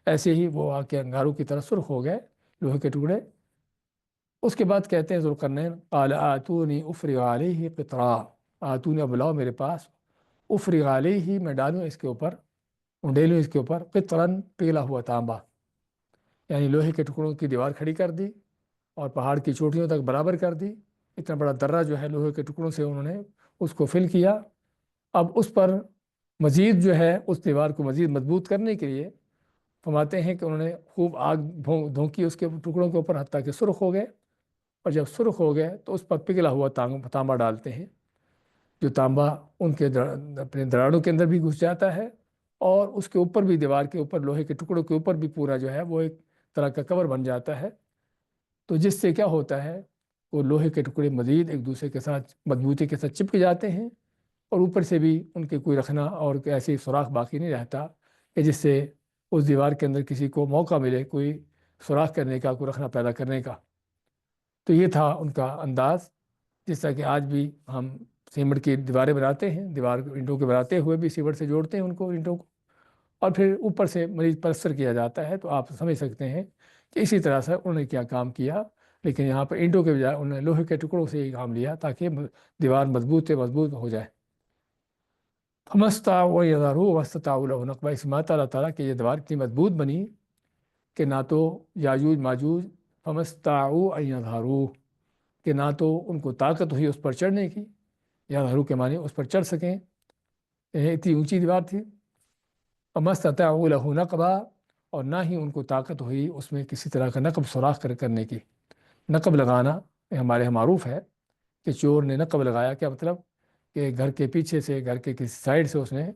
ایسے ہی وہ آگ کے انگاروں کی طرح سرخ ہو گئے لوہے کے ٹکڑے۔ اس کے بعد کہتے ہیں ذوالقرنین قال آتونی افرغ علیہ قطرا، آتونی، اب لاؤ میرے پاس، افرغ علیہ، میں ڈالوں اس کے اوپر، اونڈیلوں اس کے اوپر، قطرن، پگھلا ہوا تانبا، یعنی لوہے کے ٹکڑوں کی دیوار کھڑی کر دی اور پہاڑ کی چوٹیوں تک برابر کر دی، اتنا بڑا درہ جو ہے لوہے کے ٹکڑوں سے انہوں نے اس کو فل کیا۔ اب اس پر مزید جو ہے اس دیوار کو مزید مضبوط کرنے کے لیے فرماتے ہیں کہ انہوں نے خوب آگ دھونکی اس کے ٹکڑوں کے اوپر حتیٰ کہ سرخ ہو گئے، اور جب سرخ ہو گئے تو اس پر پگھلا ہوا تانبا ڈالتے ہیں، جو تانبا ان کے اپنے دراڑوں کے اندر بھی گھس جاتا ہے، اور اس کے اوپر بھی، دیوار کے اوپر، لوہے کے ٹکڑوں کے اوپر بھی پورا جو ہے وہ ایک طرح کا کور بن جاتا ہے۔ تو جس سے کیا ہوتا ہے، وہ لوہے کے ٹکڑے مزید ایک دوسرے کے ساتھ مضبوطی کے ساتھ چپک جاتے ہیں، اور اوپر سے بھی ان کے کوئی رکھنا اور ایسی سوراخ باقی نہیں رہتا کہ جس سے اس دیوار کے اندر کسی کو موقع ملے کوئی سوراخ کرنے کا، کوئی رکھنا پیدا کرنے کا۔ تو یہ تھا ان کا انداز، جس طرح کہ آج بھی ہم سیمنٹ کی دیواریں بناتے ہیں، دیوار کو اینٹوں کے بناتے ہوئے بھی سیمنٹ سے جوڑتے ہیں ان کو، اینٹوں کو، اور پھر اوپر سے مزید پلستر کیا جاتا ہے۔ تو آپ سمجھ سکتے ہیں کہ اسی طرح سے انہوں نے کیا کام کیا، لیکن یہاں پر اینٹوں کے بجائے انہوں نے لوہے کے ٹکڑوں سے ہی کام لیا تاکہ دیوار مضبوط سے مضبوط ہو جائے۔ فمستا و یظہرو وسطا له نقبہ، اس مات اللہ تعالیٰ کہ یہ دیوار اتنی مضبوط بنی کہ نہ تو یاجوج ماجوج فمستاؤ ان یظہرو، کہ نہ تو ان کو طاقت ہوئی اس پر چڑھنے کی، یظہرو کے معنی اس پر چڑھ سکیں، اتنی اونچی دیوار تھی۔ فمستطاعوا له نقبہ، اور نہ ہی ان کو طاقت ہوئی اس میں کسی طرح کا نقب سوراخ کرنے کی۔ نقب لگانا یہ ہمارے یہاں معروف ہے کہ چور نے نقب لگایا، کیا مطلب کہ گھر کے پیچھے سے، گھر کے کسی سائڈ سے اس نے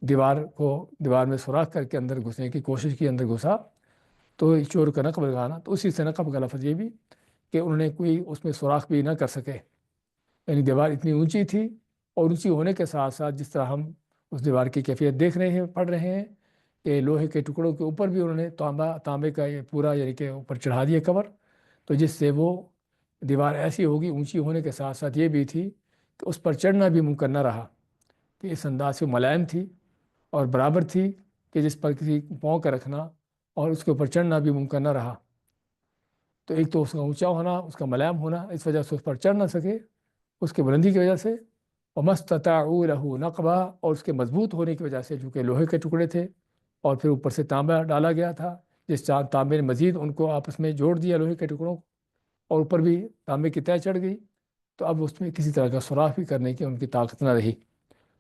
دیوار میں سوراخ کر کے اندر گھسنے کی کوشش کی، اندر گھسا، تو چور کا نقب لگانا۔ تو اسی سے نقب کا لفظ یہ بھی کہ انہوں نے کوئی اس میں سوراخ بھی نہ کر سکے، یعنی دیوار اتنی اونچی تھی، اور اونچی ہونے کے ساتھ ساتھ جس طرح ہم اس دیوار کی کیفیت دیکھ رہے ہیں، پڑھ رہے ہیں کہ لوہے کے ٹکڑوں کے اوپر بھی انہوں نے تانبے کا یہ پورا یعنی کہ اوپر چڑھا دیا کور، تو جس سے وہ دیوار ایسی ہوگی، اونچی ہونے کے ساتھ ساتھ یہ بھی تھی کہ اس پر چڑھنا بھی ممکن نہ رہا، کہ اس انداز سے ملائم تھی اور برابر تھی کہ جس پر کسی پاؤں کا رکھنا اور اس کے اوپر چڑھنا بھی ممکن نہ رہا۔ تو ایک تو اس کا اونچا ہونا، اس کا ملائم ہونا، اس وجہ سے اس پر چڑھ نہ سکے اس کے بلندی کی وجہ سے، ومستطاعوا له نقبہ، اور اس کے مضبوط ہونے کی وجہ سے، چونکہ لوہے کے ٹکڑے تھے اور پھر اوپر سے تانبا ڈالا گیا تھا، جس تانبے نے مزید ان کو آپس میں جوڑ دیا لوہے کے ٹکڑوں کو، اور اوپر بھی تانبے کی تہ چڑھ گئی، تو اب اس میں کسی طرح کا سوراخ بھی کرنے کی ان کی طاقت نہ رہی،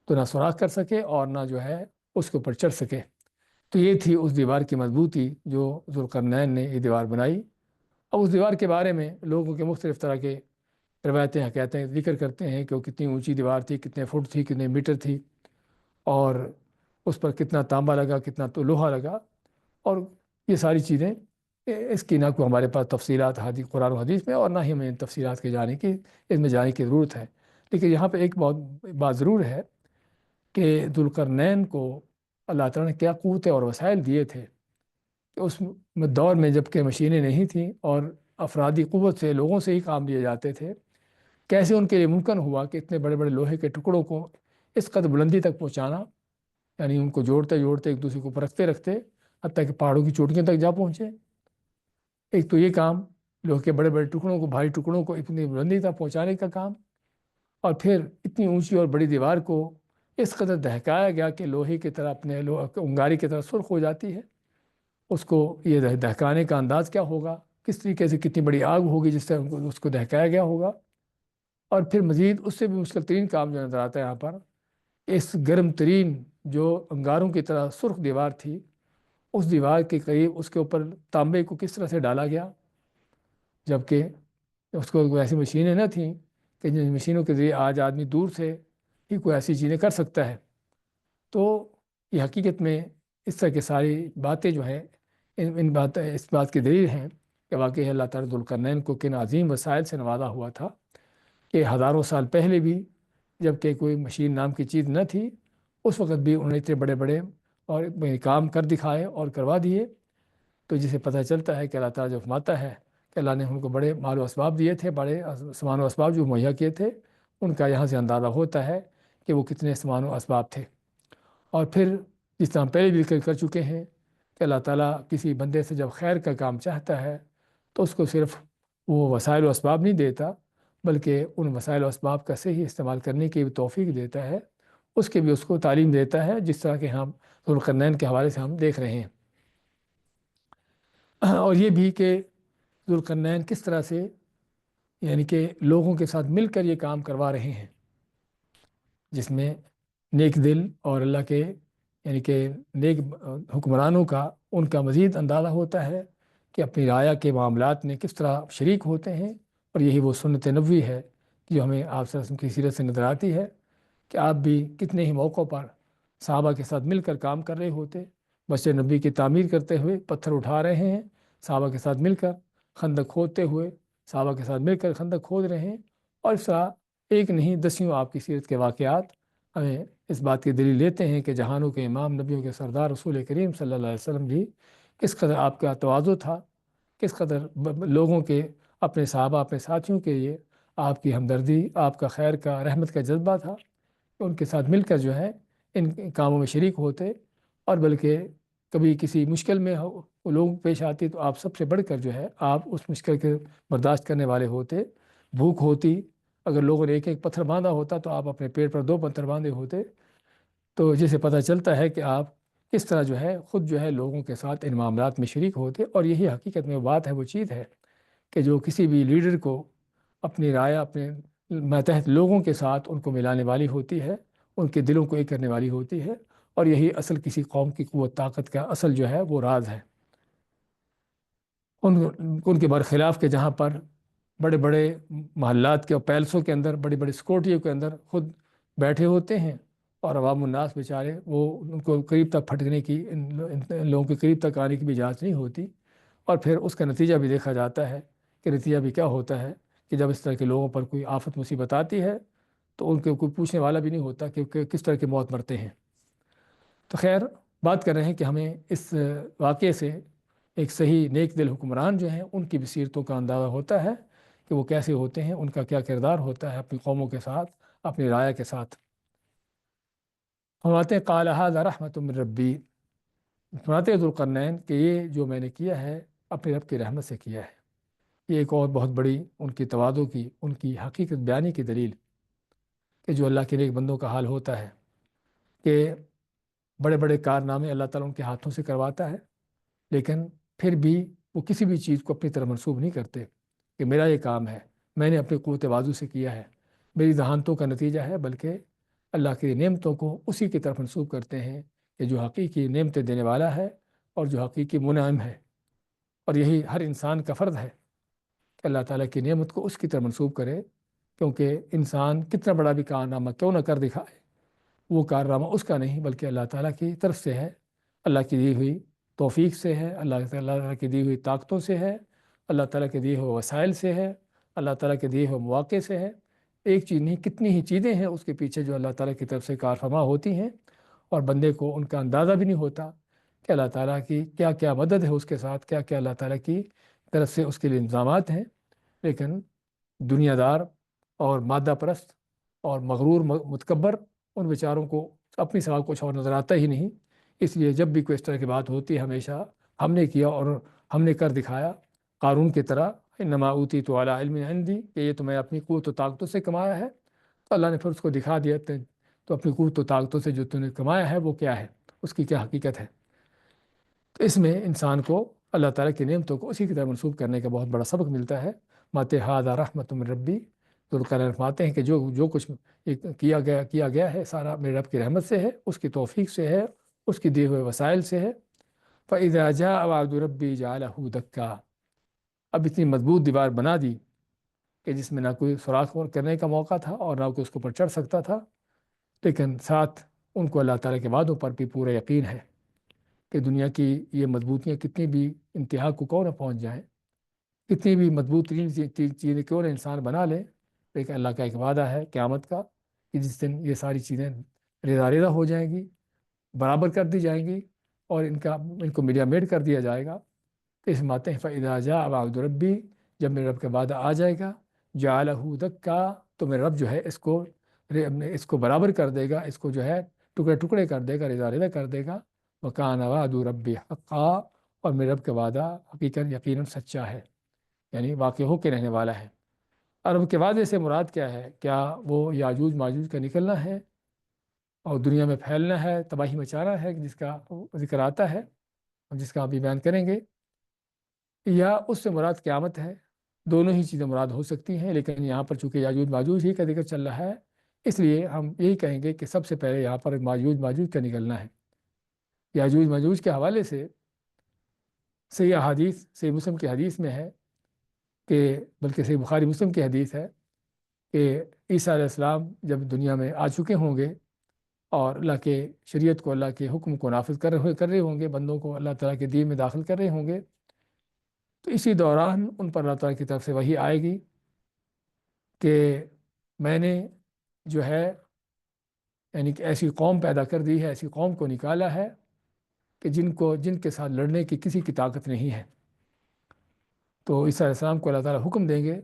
تو نہ سوراخ کر سکے اور نہ جو ہے اس کے اوپر چڑھ سکے۔ تو یہ تھی اس دیوار کی مضبوطی جو ذوالقرنین نے یہ دیوار بنائی۔ اب اس دیوار کے بارے میں لوگوں کے مختلف طرح کے روایتیں کہتے ہیں، ذکر کرتے ہیں کہ وہ کتنی اونچی دیوار تھی، کتنے فٹ تھی، کتنے میٹر تھی، اور اس پر کتنا تانبا لگا، کتنا تو لوہا لگا، اور یہ ساری چیزیں اس کی نہ کوئی ہمارے پاس تفصیلات حدیث قرآن و حدیث میں، اور نہ ہی ہمیں ان تفصیلات کے جانے کی، اس میں جانے کی ضرورت ہے۔ لیکن یہاں پہ ایک بات ضرور ہے کہ ذوالقرنین کو اللہ تعالیٰ نے کیا قوتیں اور وسائل دیے تھے کہ اس دور میں جب کہ مشینیں نہیں تھیں اور افرادی قوت سے، لوگوں سے ہی کام لیے جاتے تھے، کیسے ان کے لیے ممکن ہوا کہ اتنے بڑے بڑے لوہے کے ٹکڑوں کو اس قدر بلندی تک پہنچانا، یعنی ان کو جوڑتے جوڑتے ایک دوسرے کو اوپر رکھتے رکھتے حتیٰ کہ پہاڑوں کی چوٹیوں تک جا پہنچے۔ ایک تو یہ کام، لوہے کے بڑے بڑے ٹکڑوں کو، بھاری ٹکڑوں کو اتنی بلندی تک پہنچانے کا کام، اور پھر اتنی اونچی اور بڑی دیوار کو اس قدر دہکایا گیا کہ لوہے کی طرح اپنے انگاری کی طرح سرخ ہو جاتی ہے۔ اس کو یہ دہکانے کا انداز کیا ہوگا، کس طریقے سے، کتنی بڑی آگ ہوگی جس سے اس کو دہکایا گیا ہوگا۔ اور پھر مزید اس سے بھی مشکل ترین کام جو نظر آتا ہے یہاں پر، اس گرم ترین جو انگاروں کی طرح سرخ دیوار تھی، اس دیوار کے قریب اس کے اوپر تانبے کو کس طرح سے ڈالا گیا، جبکہ اس کو کوئی ایسی مشینیں نہ تھیں کہ جن مشینوں کے ذریعے آج آدمی دور سے ہی کوئی ایسی چیزیں کر سکتا ہے۔ تو یہ حقیقت میں اس طرح کی ساری باتیں جو ہیں، اس بات کی دلیل ہیں کہ واقعی اللہ تعالیٰ ذوالقرنین کو کن عظیم وسائل سے نوازا ہوا تھا کہ ہزاروں سال پہلے بھی جب کہ کوئی مشین نام کی چیز نہ تھی، اس وقت بھی انہوں نے اتنے بڑے بڑے اور کام کر دکھائے اور کروا دیے۔ تو جسے پتہ چلتا ہے کہ اللہ تعالیٰ جو فرماتا ہے کہ اللہ نے ان کو بڑے مال و اسباب دیے تھے، بڑے سامان و اسباب جو مہیا کیے تھے، ان کا یہاں سے اندازہ ہوتا ہے کہ وہ کتنے سامان و اسباب تھے۔ اور پھر جس طرح ہم پہلے بھی ذکر کر چکے ہیں کہ اللہ تعالیٰ کسی بندے سے جب خیر کا کام چاہتا ہے تو اس کو صرف وہ وسائل و اسباب نہیں دیتا، بلکہ ان وسائل و اسباب کا صحیح استعمال کرنے کی بھی توفیق دیتا ہے، اس کے بھی اس کو تعلیم دیتا ہے، جس طرح کہ ہم ذوالقرنین کے حوالے سے ہم دیکھ رہے ہیں۔ اور یہ بھی کہ ذوالقرنین کس طرح سے یعنی کہ لوگوں کے ساتھ مل کر یہ کام کروا رہے ہیں، جس میں نیک دل اور اللہ کے یعنی کہ نیک حکمرانوں کا ان کا مزید اندازہ ہوتا ہے کہ اپنی رعایا کے معاملات میں کس طرح شریک ہوتے ہیں۔ اور یہی وہ سنت نبوی ہے کہ جو ہمیں آپ صلی اللہ علیہ وسلم کی سیرت سے نظر آتی ہے کہ آپ بھی کتنے ہی موقعوں پر صحابہ کے ساتھ مل کر کام کر رہے ہوتے، مسجد نبی کی تعمیر کرتے ہوئے پتھر اٹھا رہے ہیں صحابہ کے ساتھ مل کر، خندق کھودتے ہوئے صحابہ کے ساتھ مل کر خندق کھود رہے ہیں، اور اس طرح ایک نہیں دسیوں آپ کی سیرت کے واقعات ہمیں اس بات کی دلیل لیتے ہیں کہ جہانوں کے امام، نبیوں کے سردار رسول کریم صلی اللہ علیہ وسلم بھی کس قدر آپ کا تواضع تھا، کس قدر لوگوں کے اپنے صحابہ اپنے ساتھیوں کے لیے آپ کی ہمدردی، آپ کا خیر کا رحمت کا جذبہ تھا کہ ان کے ساتھ مل کر جو ہے ان کاموں میں شریک ہوتے، اور بلکہ کبھی کسی مشکل میں لوگ پیش آتی تو آپ سب سے بڑھ کر جو ہے آپ اس مشکل کے برداشت کرنے والے ہوتے۔ بھوک ہوتی، اگر لوگوں نے ایک ایک پتھر باندھا ہوتا تو آپ اپنے پیٹ پر 2 پتھر باندھے ہوتے۔ تو جسے پتہ چلتا ہے کہ آپ کس طرح جو ہے خود جو ہے لوگوں کے ساتھ ان معاملات میں شریک ہوتے، اور یہی حقیقت میں وہ بات ہے، وہ چیز ہے کہ جو کسی بھی لیڈر کو اپنی رائے اپنے ماتحت لوگوں کے ساتھ ان کو ملانے والی ہوتی ہے، ان کے دلوں کو ایک کرنے والی ہوتی ہے، اور یہی اصل کسی قوم کی قوت طاقت کا اصل جو ہے وہ راز ہے۔ ان کے برخلاف کہ جہاں پر بڑے بڑے محلات کے اور پیلسوں کے اندر بڑی بڑی سکورٹیوں کے اندر خود بیٹھے ہوتے ہیں، اور عوام الناس بیچارے وہ ان کو قریب تک پھٹکنے کی، ان لوگوں کے قریب تک آنے کی بھی اجازت نہیں ہوتی، اور پھر اس کا نتیجہ بھی دیکھا جاتا ہے کہ نتیجہ بھی کیا ہوتا ہے کہ جب اس طرح کے لوگوں پر کوئی آفت مصیبت آتی ہے تو ان کے کوئی پوچھنے والا بھی نہیں ہوتا کہ کس طرح کی موت مرتے ہیں۔ تو خیر، بات کر رہے ہیں کہ ہمیں اس واقعے سے ایک صحیح نیک دل حکمران جو ہیں ان کی بصیرتوں کا اندازہ ہوتا ہے کہ وہ کیسے ہوتے ہیں، ان کا کیا کردار ہوتا ہے اپنی قوموں کے ساتھ، اپنی رعایا کے ساتھ۔ فرماتے ہیں قال ھذا رحمۃ من ربی، فرماتے ہیں ذوالقرنین کہ یہ جو میں نے کیا ہے اپنے رب کی رحمت سے کیا ہے۔ یہ ایک اور بہت بڑی ان کی تواضع کی، ان کی حقیقت بیانی کی دلیل کہ جو اللہ کے نیک بندوں کا حال ہوتا ہے کہ بڑے بڑے کارنامے اللہ تعالیٰ ان کے ہاتھوں سے کرواتا ہے، لیکن پھر بھی وہ کسی بھی چیز کو اپنی طرف منسوب نہیں کرتے کہ میرا یہ کام ہے، میں نے اپنی قوت بازو سے کیا ہے، میری ذہانتوں کا نتیجہ ہے، بلکہ اللہ کی نعمتوں کو اسی کی طرف منسوب کرتے ہیں کہ جو حقیقی نعمتیں دینے والا ہے اور جو حقیقی منعم ہے۔ اور یہی ہر انسان کا فرض ہے کہ اللہ تعالیٰ کی نعمت کو اس کی طرف منسوب کرے، کیونکہ انسان کتنا بڑا بھی کارنامہ کیوں نہ کر دکھائے، وہ کارنامہ اس کا نہیں بلکہ اللہ تعالیٰ کی طرف سے ہے، اللہ کی دی ہوئی توفیق سے ہے، اللہ تعالیٰ کی دی ہوئی طاقتوں سے ہے، اللہ تعالیٰ کے دیے ہوئے وسائل سے ہے، اللہ تعالیٰ کے دیے ہوئے مواقع سے ہے۔ ایک چیز نہیں، کتنی ہی چیزیں ہیں اس کے پیچھے جو اللہ تعالیٰ کی طرف سے کار فرما ہوتی ہیں، اور بندے کو ان کا اندازہ بھی نہیں ہوتا کہ اللہ تعالیٰ کی کیا کیا مدد ہے اس کے ساتھ، کیا کیا اللہ تعالیٰ کی طرف سے اس کے لیے انتظامات ہیں۔ لیکن دنیا دار اور مادہ پرست اور مغرور متکبر، ان بیچاروں کو اپنی سوا کچھ اور نظر آتا ہی نہیں، اس لیے جب بھی کوئی اس طرح کی بات ہوتی ہے ہمیشہ ہم نے کیا اور ہم نے کر دکھایا، قارون کی طرح انما اوتیت علی علم عندی، کہ یہ تو میں اپنی قوت و طاقتوں سے کمایا ہے، تو اللہ نے پھر اس کو دکھا دیا تو اپنی قوت و طاقتوں سے جو تم نے کمایا ہے وہ کیا ہے، اس کی کیا حقیقت ہے۔ تو اس میں انسان کو اللہ تعالیٰ کی نعمتوں کو اسی کی طرح منسوب کرنے کا بہت بڑا سبق ملتا ہے۔ مات ھذا رحمۃ من ربی، ذوالقرنین فرماتے ہیں کہ جو کچھ کیا گیا ہے سارا میرے رب کی رحمت سے ہے، اس کی توفیق سے ہے، اس کی دیے ہوئے وسائل سے ہے۔ فَإِذَا جَاءَ وَعْدُ رَبِّي جَعَلَهُ دَكَّا، اب اتنی مضبوط دیوار بنا دی کہ جس میں نہ کوئی سوراخ کرنے کا موقع تھا اور نہ کوئی اس کے اوپر چڑھ سکتا تھا، لیکن ساتھ ان کو اللہ تعالیٰ کے وعدوں پر بھی پورا یقین ہے کہ دنیا کی یہ مضبوطیاں کتنی بھی انتہا کو کیوں نہ پہنچ جائیں، کتنی بھی مضبوط چیزیں کیوں نہ انسان بنا لے، لیکن اللہ کا ایک وعدہ ہے قیامت کا کہ جس دن یہ ساری چیزیں ریزہ ریزہ ہو جائیں گی، برابر کر دی جائیں گی، اور ان کو میڈیا میڈ کر دیا جائے گا۔ تو اس ماتے ہیں فَإِذَا جَاءَ وَعْدُ رَبِّي، جب میرے رب کا وعدہ آ جائے گا، جَعَلَهُ دَكَّا، تو میرے رب جو ہے اس کو برابر کر دے گا، اس کو جو ہے ٹکڑے ٹکڑے کر دے گا، ریزہ ریزہ کر دے گا۔ وَكَانَ وَعْدُ رَبِّي حَقًّا، اور میرے رب کا وعدہ حقیقت یقیناً سچا ہے، یعنی واقع ہو کے رہنے والا ہے۔ اور رب کے وعدے سے مراد کیا ہے؟ کیا وہ یاجوج ماجوج کا نکلنا ہے اور دنیا میں پھیلنا ہے، تباہی مچانا ہے جس کا ذکر آتا ہے، جس کا ابھی بیان کریں گے، یا اس سے مراد قیامت ہے؟ دونوں ہی چیزیں مراد ہو سکتی ہیں، لیکن یہاں پر چونکہ یاجوج ماجوج ہی کا ذکر چل رہا ہے، اس لیے ہم یہی کہیں گے کہ سب سے پہلے یہاں پر یاجوج ماجوج کا نکلنا ہے۔ یاجوج ماجوج کے حوالے سے صحیح حدیث، صحیح مسلم کی حدیث میں ہے کہ، بلکہ صحیح بخاری مسلم کی حدیث ہے کہ عیسیٰ علیہ السلام جب دنیا میں آ چکے ہوں گے اور اللہ کے شریعت کو، اللہ کے حکم کو نافذ کر رہے ہوں گے، بندوں کو اللہ تعالیٰ کے دین میں داخل کر رہے ہوں گے، تو اسی دوران ان پر اللہ تعالیٰ کی طرف سے وحی آئے گی کہ میں نے جو ہے یعنی کہ ایسی قوم پیدا کر دی ہے، ایسی قوم کو نکالا ہے کہ جن کے ساتھ لڑنے کی کسی کی طاقت نہیں ہے، تو عیسیٰ علیہ السلام کو اللہ تعالیٰ حکم دیں گے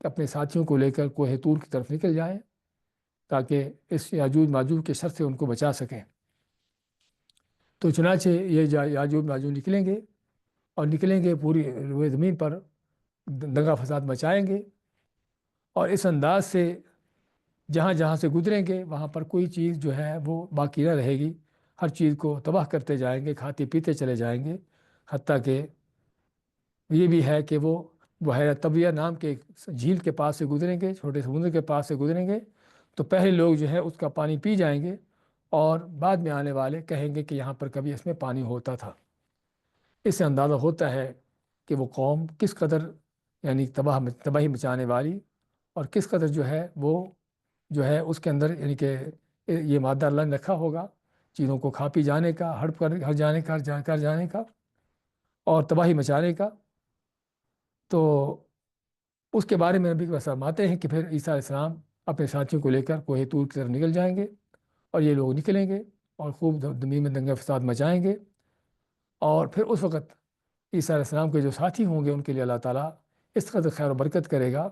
کہ اپنے ساتھیوں کو لے کر کوہ طور کی طرف نکل جائیں تاکہ اس یاجوج ماجوج کے شر سے ان کو بچا سکیں۔ تو چنانچہ یہ یاجوج ماجوج نکلیں گے، اور نکلیں گے پوری روئے زمین پر دنگا فساد مچائیں گے، اور اس انداز سے جہاں جہاں سے گزریں گے وہاں پر کوئی چیز جو ہے وہ باقی نہ رہے گی، ہر چیز کو تباہ کرتے جائیں گے، کھاتے پیتے چلے جائیں گے، حتیٰ کہ یہ بھی ہے کہ وہ بحیرہ طبیہ نام کے ایک جھیل کے پاس سے گزریں گے، چھوٹے سمندر کے پاس سے گزریں گے، تو پہلے لوگ جو ہے اس کا پانی پی جائیں گے، اور بعد میں آنے والے کہیں گے کہ یہاں پر کبھی اس میں پانی ہوتا تھا۔ اس سے اندازہ ہوتا ہے کہ وہ قوم کس قدر یعنی تباہی مچانے والی، اور کس قدر جو ہے وہ جو ہے اس کے اندر یعنی کہ یہ مادہ اللہ نے رکھا ہوگا چیزوں کو کھا پی جانے کا، ہڑپ کر جانے کا، کر جانے کا، اور تباہی مچانے کا۔ تو اس کے بارے میں بھی فرماتے ہیں کہ پھر عیسیٰ علیہ السلام اپنے ساتھیوں کو لے کر کوہ طور کی طرف نکل جائیں گے، اور یہ لوگ نکلیں گے اور خوب زمین میں دنگا فساد مچائیں گے، اور پھر اس وقت عیسیٰ علیہ السلام کے جو ساتھی ہوں گے ان کے لیے اللہ تعالیٰ اس قدر خیر و برکت کرے گا،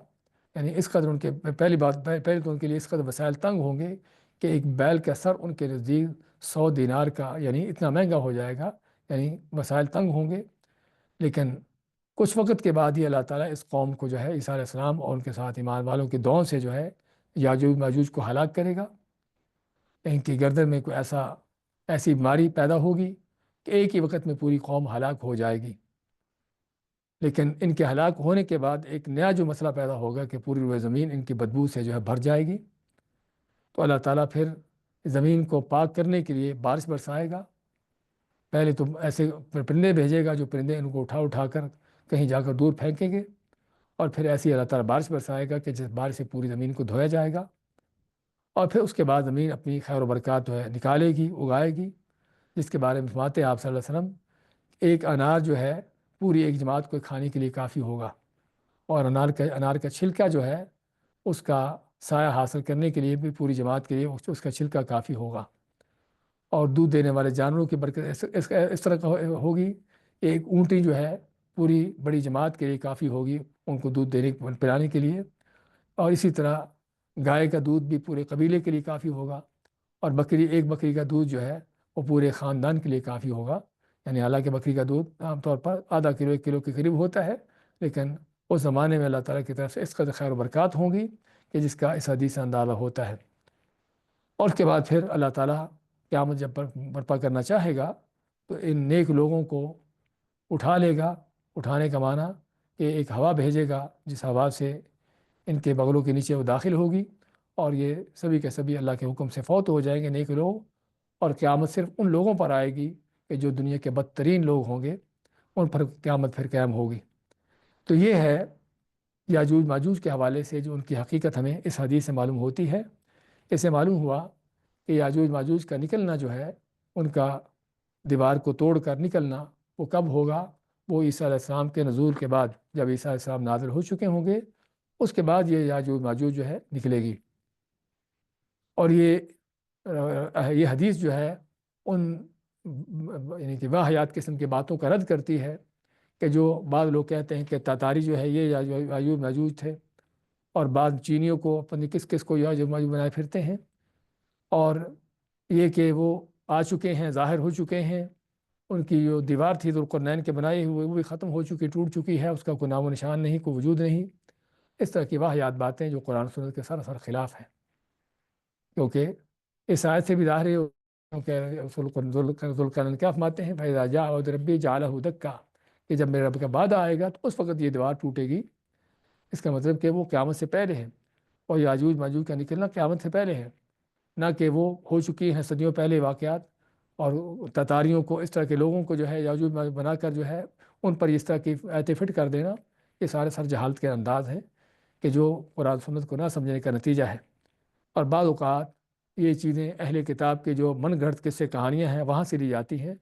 یعنی اس قدر ان کے پہلی تو ان کے لیے اس قدر وسائل تنگ ہوں گے کہ ایک بیل کا سر ان کے نزدیک 100 دینار کا یعنی اتنا مہنگا ہو جائے گا، یعنی وسائل تنگ ہوں گے۔ لیکن کچھ وقت کے بعد ہی اللہ تعالیٰ اس قوم کو جو ہے عیسیٰ علیہ السلام اور ان کے ساتھ ایمان والوں کی دعاؤں سے جو ہے یاجوج ماجوج کو ہلاک کرے گا۔ ان کی گردن میں کوئی ایسی بیماری پیدا ہوگی کہ ایک ہی وقت میں پوری قوم ہلاک ہو جائے گی۔ لیکن ان کے ہلاک ہونے کے بعد ایک نیا جو مسئلہ پیدا ہوگا کہ پوری روئے زمین ان کی بدبو سے جو ہے بھر جائے گی، تو اللہ تعالیٰ پھر زمین کو پاک کرنے کے لیے بارش برسائے گا۔ پہلے تو ایسے پرندے بھیجے گا جو پرندے ان کو اٹھا کر کہیں جا کر دور پھینکیں گے، اور پھر ایسی اللہ تعالیٰ بارش برسائے گا کہ جس بارش سے پوری زمین کو دھویا جائے گا، اور پھر اس کے بعد زمین اپنی خیر و برکات جو ہے نکالے گی، اگائے گی، جس کے بارے میں فرماتے ہیں آپ صلی اللہ علیہ وسلم ایک انار جو ہے پوری ایک جماعت کو کھانے کے لیے کافی ہوگا، اور انار کا چھلکا جو ہے اس کا سایہ حاصل کرنے کے لیے بھی پوری جماعت کے لیے اس کا چھلکا کافی ہوگا، اور دودھ دینے والے جانوروں کی برکت اس طرح ہوگی، ایک اونٹی جو ہے پوری بڑی جماعت کے لیے کافی ہوگی ان کو دودھ پلانے کے لیے، اور اسی طرح گائے کا دودھ بھی پورے قبیلے کے لیے کافی ہوگا، اور ایک بکری کا دودھ جو ہے وہ پورے خاندان کے لیے کافی ہوگا۔ یعنی حالانکہ بکری کا دودھ عام طور پر آدھا کلو 1 کلو کے قریب ہوتا ہے، لیکن اس زمانے میں اللہ تعالیٰ کی طرف سے اس قدر خیر و برکات ہوں گی کہ جس کا اس حدیث سے اندازہ ہوتا ہے۔ اور اس کے بعد پھر اللہ تعالیٰ قیامت جب برپا کرنا چاہے گا تو ان نیک لوگوں کو اٹھا لے گا۔ اٹھانے کا معنی کہ ایک ہوا بھیجے گا جس ہوا سے ان کے بغلوں کے نیچے وہ داخل ہوگی، اور یہ سبھی کے سبھی اللہ کے حکم سے فوت ہو جائیں گے نیک لوگ، اور قیامت صرف ان لوگوں پر آئے گی کہ جو دنیا کے بدترین لوگ ہوں گے، ان پر قیامت پھر قائم ہوگی۔ تو یہ ہے یاجوج ماجوج کے حوالے سے جو ان کی حقیقت ہمیں اس حدیث سے معلوم ہوتی ہے۔ اس سے معلوم ہوا کہ یاجوج ماجوج کا نکلنا جو ہے ان کا دیوار کو توڑ کر نکلنا وہ کب ہوگا؟ وہ عیسیٰ علیہ السلام کے نزول کے بعد، جب عیسیٰ علیہ السلام نازل ہو چکے ہوں گے، اس کے بعد یہ یاجوج ماجوج جو ہے نکلے گی۔ اور یہ حدیث جو ہے ان یعنی کہ واہیات قسم کی باتوں کا رد کرتی ہے کہ جو بعض لوگ کہتے ہیں کہ تاتاری جو ہے یہ یاجوج ماجوج تھے، اور بعض چینیوں کو اپنی کس کو یاجوج ماجوج بنائے پھرتے ہیں، اور یہ کہ وہ آ چکے ہیں، ظاہر ہو چکے ہیں، ان کی جو دیوار تھی ذوالقرنین کے بنائے ہوئے وہ بھی ختم ہو چکی، ٹوٹ چکی ہے، اس کا کوئی نام و نشان نہیں، کوئی وجود نہیں۔ اس طرح کی واہیات باتیں جو قرآن و سنت کے سراسر خلاف ہیں، کیونکہ اس آیت سے بھی ظاہر ہے کہ ذوالقرنین کیا فرماتے ہیں، فَإِذَا جَاءَ وَعْدُ رَبِّي جَعَلَهُ دَكًّا، کہ جب میرے رب کا وعدہ آئے گا تو اس وقت یہ دیوار ٹوٹے گی۔ اس کا مطلب کہ وہ قیامت سے پہلے ہے، اور یاجوج ماجوج کا نکلنا قیامت سے پہلے ہے، نہ کہ وہ ہو چکی ہیں صدیوں پہلے واقعات۔ اور تتاریوں کو، اس طرح کے لوگوں کو جو ہے یاجوج ماجوج بنا کر جو ہے ان پر اس طرح کی آیتیں فٹ کر دینا، یہ سارے سر جہالت کے انداز ہیں کہ جو قرآن سنت کو نہ سمجھنے کا نتیجہ ہے۔ اور بعض اوقات یہ چیزیں اہل کتاب کے جو من گھڑت قصے کہانیاں ہیں وہاں سے لی جاتی ہیں،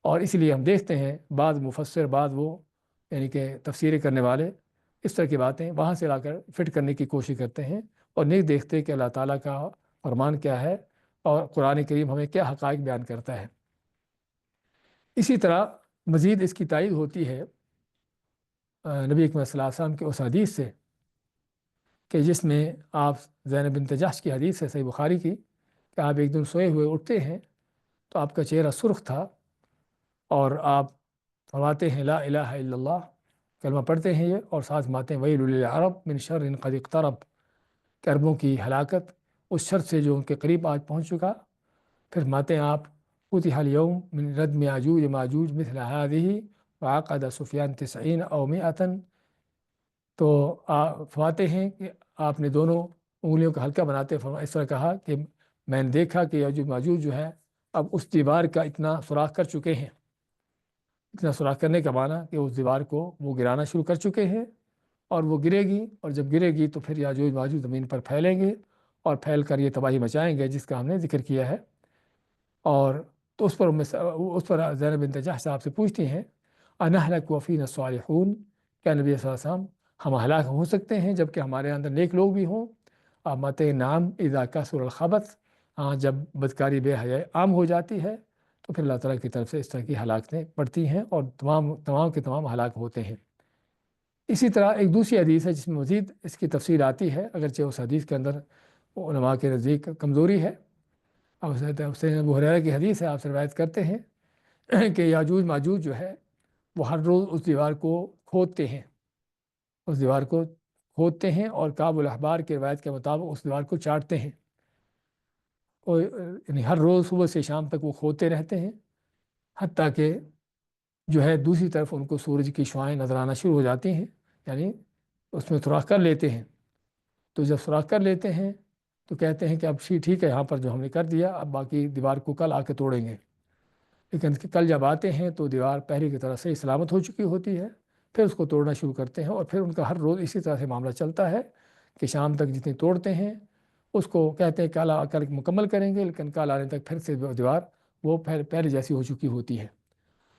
اور اس لیے ہم دیکھتے ہیں بعض مفسر، بعض وہ یعنی کہ تفسیریں کرنے والے اس طرح کی باتیں وہاں سے لا کر فٹ کرنے کی کوشش کرتے ہیں، اور نہیں دیکھتے کہ اللہ تعالیٰ کا فرمان کیا ہے اور قرآن کریم ہمیں کیا حقائق بیان کرتا ہے۔ اسی طرح مزید اس کی تائید ہوتی ہے نبی اکرم صلی اللہ علیہ وسلم کے اس حدیث سے کہ جس میں آپ زینب بنت جحش کی حدیث ہے صحیح بخاری کی کہ آپ ایک دن سوئے ہوئے اٹھتے ہیں تو آپ کا چہرہ سرخ تھا اور آپ فرماتے ہیں لا الہ الا اللہ، کلمہ پڑھتے ہیں یہ، اور ساتھ ماتے ہیں ویل للعرب من شر قد اقترب، کہ عربوں کی ہلاکت اس شر سے جو ان کے قریب آج پہنچ چکا۔ پھر ماتے ہیں آپ فتح الیوم من ردم یاجوج ماجوج مثل هذه وعقد سفیان 90 او 100۔ تو فرماتے ہیں کہ آپ نے دونوں انگلیوں کا حلقہ بناتے اس طرح کہا کہ میں نے دیکھا کہ یاجوج ماجوج جو ہے اب اس دیوار کا اتنا سوراخ کر چکے ہیں، اتنا سوراخ کرنے کا معنی کہ اس دیوار کو وہ گرانا شروع کر چکے ہیں، اور وہ گرے گی، اور جب گرے گی تو پھر یاجوج ماجوج زمین پر پھیلیں گے اور پھیل کر یہ تباہی مچائیں گے جس کا ہم نے ذکر کیا ہے۔ اور تو اس پر زینب بنت جحش صاحب سے پوچھتی ہیں انہلک وفینا الصالحون، کیا نبی صلی اللہ علیہ وسلم ہم ہلاک ہو سکتے ہیں جب کہ ہمارے اندر نیک لوگ بھی ہوں؟ آپ ماتے نام اذا کثر الخبث، ہاں جب بدکاری بے حیائی عام ہو جاتی ہے تو پھر اللہ تعالیٰ کی طرف سے اس طرح کی ہلاکتیں پڑتی ہیں اور تمام کے تمام ہلاک ہوتے ہیں۔ اسی طرح ایک دوسری حدیث ہے جس میں مزید اس کی تفصیل آتی ہے، اگرچہ اس حدیث کے اندر علماء کے نزدیک کمزوری ہے۔ اب حسین ابو ہریرہ کی حدیث ہے، آپ سے روایت کرتے ہیں کہ یاجوج ماجوج جو ہے وہ ہر روز اس دیوار کو کھودتے ہیں، اس دیوار کو کھودتے ہیں اور کعب الاحبار کی روایت کے مطابق اس دیوار کو چاٹتے ہیں، اور یعنی ہر روز صبح سے شام تک وہ کھودتے رہتے ہیں، حتیٰ کہ جو ہے دوسری طرف ان کو سورج کی شعائیں نظر آنا شروع ہو جاتی ہیں، یعنی اس میں سوراخ کر لیتے ہیں۔ تو جب سوراخ کر لیتے ہیں تو کہتے ہیں کہ اب ٹھیک ہے، یہاں پر جو ہم نے کر دیا، اب باقی دیوار کو کل آ کے توڑیں گے۔ لیکن کل جب آتے ہیں تو دیوار پہلے کی طرح سے سلامت ہو چکی ہوتی ہے، پھر اس کو توڑنا شروع کرتے ہیں، اور پھر ان کا ہر روز اسی طرح سے معاملہ چلتا ہے کہ شام تک جتنی توڑتے ہیں اس کو کہتے ہیں کل آ کر مکمل کریں گے، لیکن کل آنے تک پھر سے دیوار وہ پہلے جیسی ہو چکی ہوتی ہے۔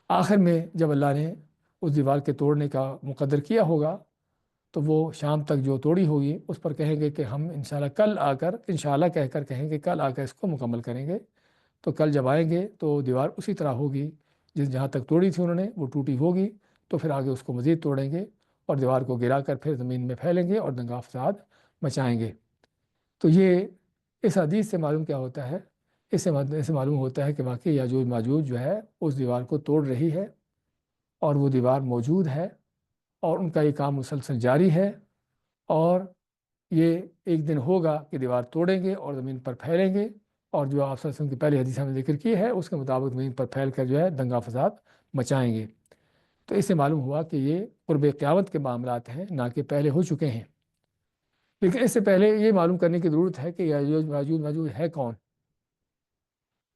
آخر میں جب اللہ نے اس دیوار کے توڑنے کا مقدر کیا ہوگا تو وہ شام تک جو توڑی ہوگی اس پر کہیں گے کہ ہم انشاءاللہ کل آ کر، انشاءاللہ کہہ کر کہیں گے کل آ کر اس کو مکمل کریں گے۔ تو کل جب آئیں گے تو دیوار اسی طرح ہوگی جہاں تک توڑی تھی انہوں نے، وہ ٹوٹی ہوگی، تو پھر آگے اس کو مزید توڑیں گے اور دیوار کو گرا کر پھر زمین میں پھیلیں گے اور دنگا فساد مچائیں گے۔ تو یہ اس حدیث سے معلوم کیا ہوتا ہے؟ اس سے معلوم ہوتا ہے کہ واقعی یاجوج ماجوج جو ہے اس دیوار کو توڑ رہی ہے، اور وہ دیوار موجود ہے اور ان کا یہ کام مسلسل جاری ہے، اور یہ ایک دن ہوگا کہ دیوار توڑیں گے اور زمین پر پھیلیں گے، اور جو آپ صلی اللہ علیہ وسلم کی پہلی حدیث ہم نے ذکر کی ہے اس کے مطابق زمین پر پھیل کر جو ہے دنگا فساد مچائیں گے۔ تو اس سے معلوم ہوا کہ یہ قرب قیامت کے معاملات ہیں، نہ کہ پہلے ہو چکے ہیں۔ لیکن اس سے پہلے یہ معلوم کرنے کی ضرورت ہے کہ یاجوج ماجوج ہے کون،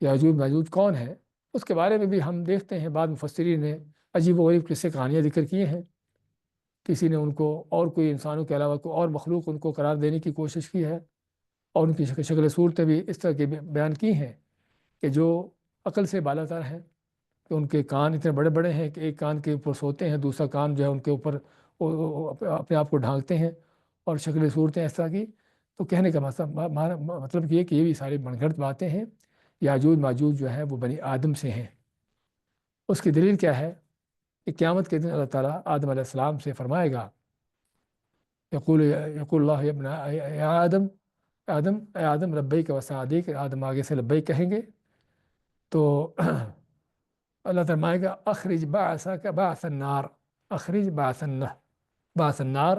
یاجوج ماجوج کون ہے؟ اس کے بارے میں بھی ہم دیکھتے ہیں بعض مفسرین نے عجیب و غریب قصے کہانیاں ذکر کیے ہیں۔ کسی نے ان کو اور کوئی انسانوں کے علاوہ کوئی اور مخلوق ان کو قرار دینے کی کوشش کی ہے، اور ان کی شکل صورتیں بھی اس طرح کی بیان کی ہیں کہ جو عقل سے بالا تر ہیں، کہ ان کے کان اتنے بڑے بڑے ہیں کہ ایک کان کے اوپر سوتے ہیں، دوسرا کان جو ہے ان کے اوپر اپنے آپ کو ڈھانکتے ہیں، اور شکل صورتیں اس طرح کی۔ تو کہنے کا مطلب یہ کہ یہ بھی ساری من گھڑت باتیں ہیں۔ یاجوج ماجوج جو ہے وہ بنی آدم سے ہیں۔ اس کی دلیل کیا ہے کہ قیامت کے دن اللہ تعالیٰ آدم علیہ السلام سے فرمائے گا، یقول اللہ ابن آدم، اے آدم لبیک و سعدیک، آدم آگے سے لبیک کہیں گے تو اللہ تعالیٰ فرمائے گا اخرج بعثک بعث النار، اخرج بعث النار،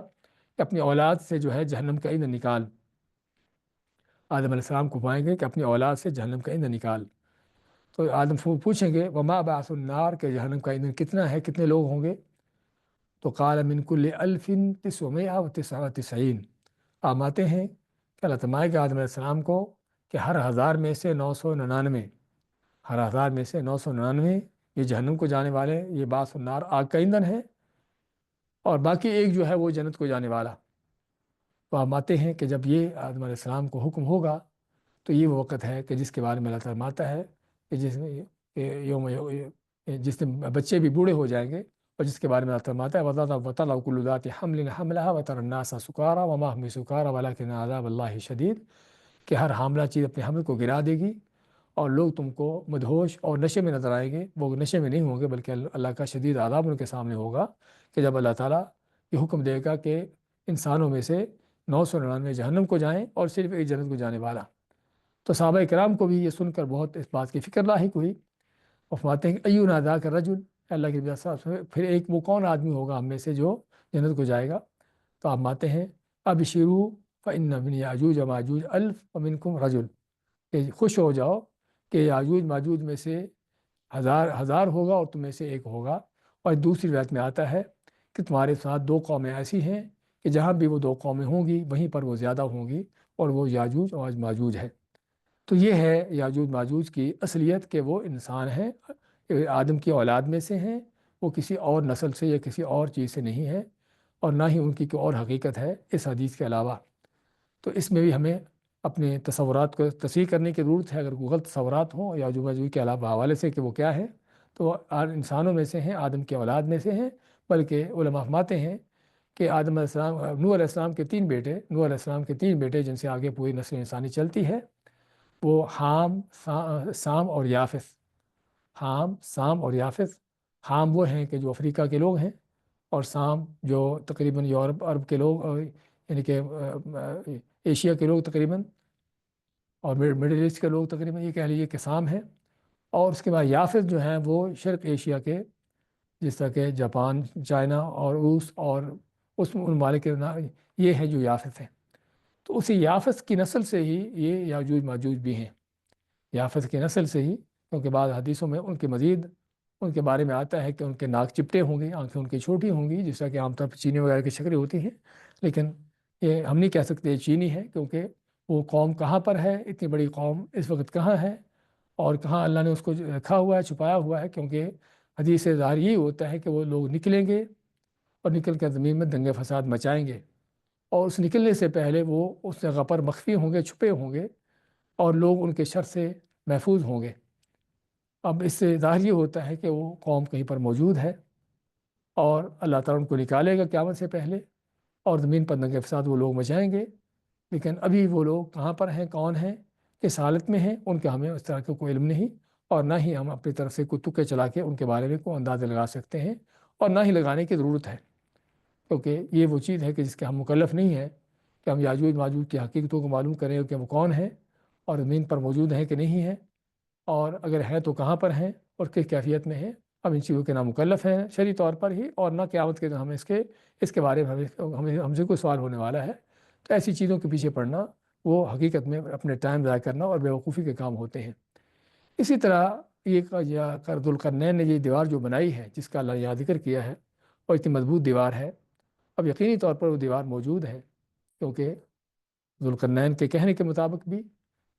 اپنی اولاد سے جو ہے جہنم کا ایندھن نکال۔ آدم علیہ السلام کو پائیں گے کہ اپنی اولاد سے جہنم کا ایندھن نکال۔ تو آدم پوچھیں گے وما بعث النار، کہ جہنم کا ایندھن کتنا ہے، کتنے لوگ ہوں گے؟ تو قال من کل 1999، آپ آتے ہیں کہ اللہ تعالیٰ کہ آدم علیہ السلام کو کہ ہر 1000 میں سے 999، ہر 1000 میں سے 999 یہ جہنم کو جانے والے، یہ بعث النار آگ کا ایندھن ہے، اور باقی ایک جو ہے وہ جنت کو جانے والا۔ تو آپ آتے ہیں کہ جب یہ آدم علیہ السلام کو حکم ہوگا تو یہ وہ وقت ہے کہ جس کے بارے میں اللہ تعالیٰ فرماتا ہے کہ جس میں بچے بھی بوڑھے ہو جائیں گے، اور جس کے بارے میں اللہ تعالیٰ فرماتا ہے وَتَضَعُ كُلُّ ذَاتِ حَمْلٍ حَمْلَهَا وَتَرَى النَّاسَ سُكَارَىٰ وَمَا هُمْ بِسُكَارَىٰ وَلَٰكِنَّ عَذَابَ اللَّهِ شَدِيدٌ، کہ ہر حاملہ چیز اپنے حمل کو گرا دے گی، اور لوگ تم کو مدہوش اور نشے میں نظر آئیں گے، وہ نشے میں نہیں ہوں گے بلکہ اللہ کا شدید عذاب ان کے سامنے ہوگا، کہ جب اللہ تعالیٰ یہ حکم دے گا کہ انسانوں میں سے 999 جہنم کو جائیں اور صرف ایک جنت کو جانے والا۔ تو صحابہ کرام کو بھی یہ سن کر بہت اس بات کی فکر لاحق ہوئی، اور فرماتے ہیں کہ ایونا ذاک الرجل، اللہ کے نبی صاحب سے پھر ایک وہ کون آدمی ہوگا ہم میں سے جو جنت کو جائے گا؟ تو آپ ماتے ہیں ابشروا فإن من یاجوج و ماجوج الف ومنکم رجل، کہ خوش ہو جاؤ کہ یاجوج ماجوج میں سے ہزار ہوگا اور تم میں سے ایک ہوگا۔ اور دوسری روایت میں آتا ہے کہ تمہارے ساتھ دو قومیں ایسی ہیں کہ جہاں بھی وہ دو قومیں ہوں گی وہیں پر وہ زیادہ ہوں گی، اور وہ یاجوج اور ماجوج ہے۔ تو یہ ہے یاجوج ماجوج کی اصلیت، کہ وہ انسان ہیں، آدم کی اولاد میں سے ہیں، وہ کسی اور نسل سے یا کسی اور چیز سے نہیں ہے، اور نہ ہی ان کی کوئی اور حقیقت ہے اس حدیث کے علاوہ۔ تو اس میں بھی ہمیں اپنے تصورات کو تصحیح کرنے کی ضرورت ہے۔ اگر کوئی غلط تصورات ہوں یاجوج ماجوج کے علاوہ حوالے سے کہ وہ کیا ہے، تو وہ انسانوں میں سے ہیں، آدم کی اولاد میں سے ہیں، بلکہ علماء فرماتے ہیں کہ آدم علیہ السلام، نوح علیہ السلام کے تین بیٹے جن سے آگے پوری نسل انسانی چلتی ہے، وہ حام، سام اور یافث۔ حام، سام اور یافث۔ حام وہ ہیں کہ جو افریقہ کے لوگ ہیں، اور سام جو تقریباً یورپ عرب کے لوگ، یعنی کہ ایشیا کے لوگ تقریباً، اور مڈل ایسٹ کے لوگ تقریباً، یہ کہہ لیجیے کہ سام ہے۔ اور اس کے بعد یافث جو ہیں وہ شرق ایشیا کے، جس طرح کہ جاپان، چائنا اور روس اور اس ممالک کے یہ ہیں جو یافث ہیں۔ تو اسی یافث کی نسل سے ہی یہ یاجوج ماجوج بھی ہیں، یافث کی نسل سے ہی، کیونکہ بعض حدیثوں میں ان کے مزید ان کے بارے میں آتا ہے کہ ان کے ناک چپٹے ہوں گے، آنکھیں ان کی چھوٹی ہوں گی، جس طرح کہ عام طور پر چینی وغیرہ کی شکلیں ہوتی ہیں۔ لیکن یہ ہم نہیں کہہ سکتے یہ چینی ہے، کیونکہ وہ قوم کہاں پر ہے، اتنی بڑی قوم اس وقت کہاں ہے، اور کہاں اللہ نے اس کو رکھا ہوا ہے، چھپایا ہوا ہے، کیونکہ حدیث سے ظاہر یہی ہوتا ہے کہ وہ لوگ نکلیں گے اور نکل کر زمین میں دنگے فساد مچائیں گے، اور اس نکلنے سے پہلے وہ اس جگہ پر مخفی ہوں گے، چھپے ہوں گے، اور لوگ ان کے شر سے محفوظ ہوں گے۔ اب اس سے ظاہر یہ ہوتا ہے کہ وہ قوم کہیں پر موجود ہے، اور اللہ تعالیٰ ان کو نکالے گا قیامت سے پہلے، اور زمین پر دنگے فساد وہ لوگ مچائیں گے۔ لیکن ابھی وہ لوگ کہاں پر ہیں، کون ہیں، کس حالت میں ہیں، ان کا ہمیں اس طرح کا کوئی علم نہیں، اور نہ ہی ہم اپنی طرف سے کوئی تکے چلا کے ان کے بارے میں کوئی اندازہ لگا سکتے ہیں، اور نہ ہی لگانے کی ضرورت ہے، کیونکہ یہ وہ چیز ہے کہ جس کے ہم مکلف نہیں ہیں کہ ہم یاجوج ماجوج کی حقیقتوں کو معلوم کریں کہ وہ کون ہیں، اور زمین پر موجود ہیں کہ نہیں ہیں، اور اگر ہیں تو کہاں پر ہیں اور کس کیفیت میں ہیں۔ ہم ان چیزوں کے نام مکلف ہیں شرعی طور پر ہی، اور نہ قیامت کے دن ہمیں اس کے بارے میں ہم سے کوئی سوال ہونے والا ہے۔ تو ایسی چیزوں کے پیچھے پڑنا وہ حقیقت میں اپنے ٹائم ضائع کرنا اور بیوقوفی کے کام ہوتے ہیں۔ اسی طرح یہ ذوالقرنین نے یہ دیوار جو بنائی ہے، جس کا اللہ نے یہاں ذکر کیا ہے، اور اتنی مضبوط دیوار ہے، اب یقینی طور پر وہ دیوار موجود ہے، کیونکہ ذوالقرنین کے کہنے کے مطابق بھی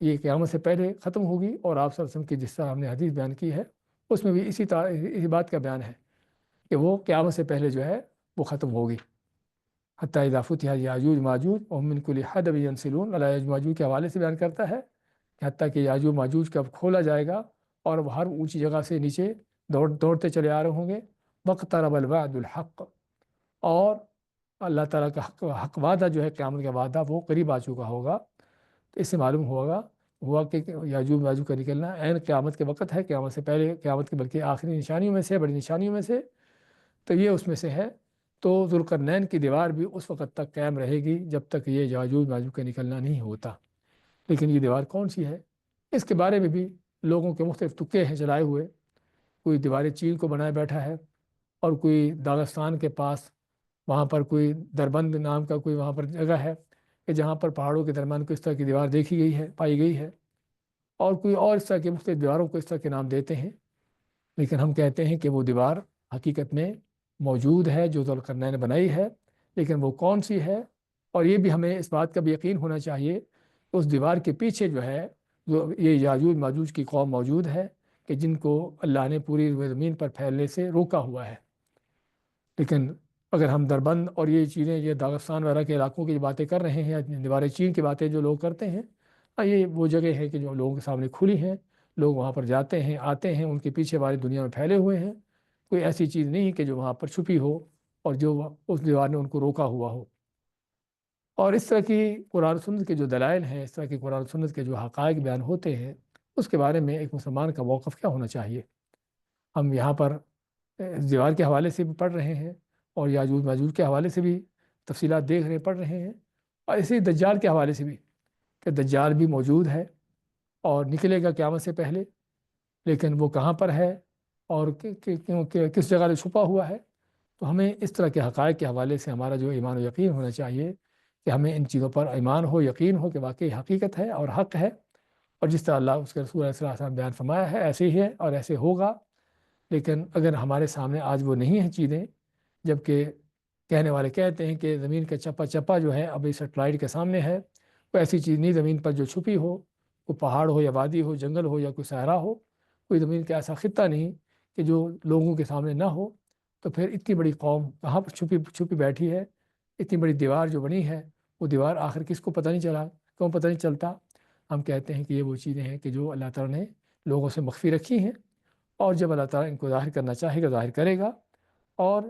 یہ قیامت سے پہلے ختم ہوگی، اور آپ صلی اللہ علیہ وسلم کی جس طرح ہم نے حدیث بیان کی ہے اس میں بھی اسی بات کا بیان ہے کہ وہ قیامت سے پہلے جو ہے وہ ختم ہوگی۔ حتیٰ اذا فتح یاجوج ماجوج وهم من کل حدب ینسلون، اللہ یاجوج ماجوج کے حوالے سے بیان کرتا ہے کہ حتیٰ کہ یاجوج ماجوج کا کھولا جائے گا، اور وہ ہر اونچی جگہ سے نیچے دوڑتے چلے آ رہے ہوں گے۔ واقترب الوعد الحق، اور اللہ تعالیٰ کا حق وعدہ جو ہے قیامت کا وعدہ وہ قریب آ چکا ہوگا۔ تو اس سے معلوم ہوا کہ یاجوج ماجوج کا نکلنا عین قیامت کے وقت ہے، قیامت سے پہلے، قیامت کے بلکہ آخری نشانیوں میں سے، بڑی نشانیوں میں سے، تو یہ اس میں سے ہے۔ تو ذوالقرنین کی دیوار بھی اس وقت تک قائم رہے گی جب تک یہ یاجوج ماجوج کا نکلنا نہیں ہوتا۔ لیکن یہ دیوار کون سی ہے، اس کے بارے میں بھی لوگوں کے مختلف تکے ہیں چلائے ہوئے۔ کوئی دیوار چین کو بنائے بیٹھا ہے، اور کوئی داغستان کے پاس وہاں پر کوئی دربند نام کا کوئی وہاں پر جگہ ہے کہ جہاں پر پہاڑوں کے درمیان کو اس طرح کی دیوار دیکھی گئی ہے، پائی گئی ہے، اور کوئی اور اس طرح کے مختلف دیواروں کو اس طرح کے نام دیتے ہیں۔ لیکن ہم کہتے ہیں کہ وہ دیوار حقیقت میں موجود ہے جو ذوالقرنین نے بنائی ہے، لیکن وہ کون سی ہے، اور یہ بھی ہمیں اس بات کا بھی یقین ہونا چاہیے کہ اس دیوار کے پیچھے جو ہے یہ یاجوج ماجوج کی قوم موجود ہے، کہ جن کو اللہ نے پوری زمین پر پھیلنے سے روکا ہوا ہے۔ لیکن اگر ہم دربند اور یہ چیزیں، یہ داغستان وغیرہ کے علاقوں کی باتیں کر رہے ہیں، یا دیوار چین کی باتیں جو لوگ کرتے ہیں، یہ وہ جگہ ہے کہ جو لوگوں کے سامنے کھلی ہیں، لوگ وہاں پر جاتے ہیں، آتے ہیں، ان کے پیچھے والی دنیا میں پھیلے ہوئے ہیں۔ کوئی ایسی چیز نہیں کہ جو وہاں پر چھپی ہو اور جو اس دیوار نے ان کو روکا ہوا ہو۔ اور اس طرح کی قرآن سنت کے جو دلائل ہیں، اس طرح کی قرآن سنت کے جو حقائق بیان ہوتے ہیں، اس کے بارے میں ایک مسلمان کا موقف کیا ہونا چاہیے۔ ہم یہاں پر اس دیوار کے حوالے سے بھی پڑھ رہے ہیں، اور یاجوج ماجوج کے حوالے سے بھی تفصیلات دیکھ رہے پڑھ رہے ہیں، اور اسی دجال کے حوالے سے بھی کہ دجال بھی موجود ہے اور نکلے گا قیامت سے پہلے، لیکن وہ کہاں پر ہے اور کس جگہ سے چھپا ہوا ہے۔ تو ہمیں اس طرح کے حقائق کے حوالے سے ہمارا جو ایمان و یقین ہونا چاہیے کہ ہمیں ان چیزوں پر ایمان ہو، یقین ہو کہ واقعی حقیقت ہے اور حق ہے، اور جس طرح اللہ اس کے رسول علیہ السلام بیان فرمایا ہے ایسے ہی ہے اور ایسے ہوگا۔ لیکن اگر ہمارے سامنے آج وہ نہیں ہیں چیزیں، جبکہ کہنے والے کہتے ہیں کہ زمین کا چپا چپا جو ہے ابھی سیٹلائٹ کے سامنے ہے، کوئی ایسی چیز نہیں زمین پر جو چھپی ہو، وہ پہاڑ ہو یا وادی ہو، جنگل ہو یا کوئی صحرا ہو، کوئی زمین کا ایسا خطہ نہیں کہ جو لوگوں کے سامنے نہ ہو، تو پھر اتنی بڑی قوم کہاں پر چھپی چھپی بیٹھی ہے؟ اتنی بڑی دیوار جو بنی ہے، وہ دیوار آخر کس کو پتہ نہیں چلا، کیوں پتہ نہیں چلتا؟ ہم کہتے ہیں کہ یہ وہ چیزیں ہیں کہ جو اللہ تعالیٰ نے لوگوں سے مخفی رکھی ہیں، اور جب اللہ تعالیٰ ان کو ظاہر کرنا چاہے گا ظاہر کرے گا۔ اور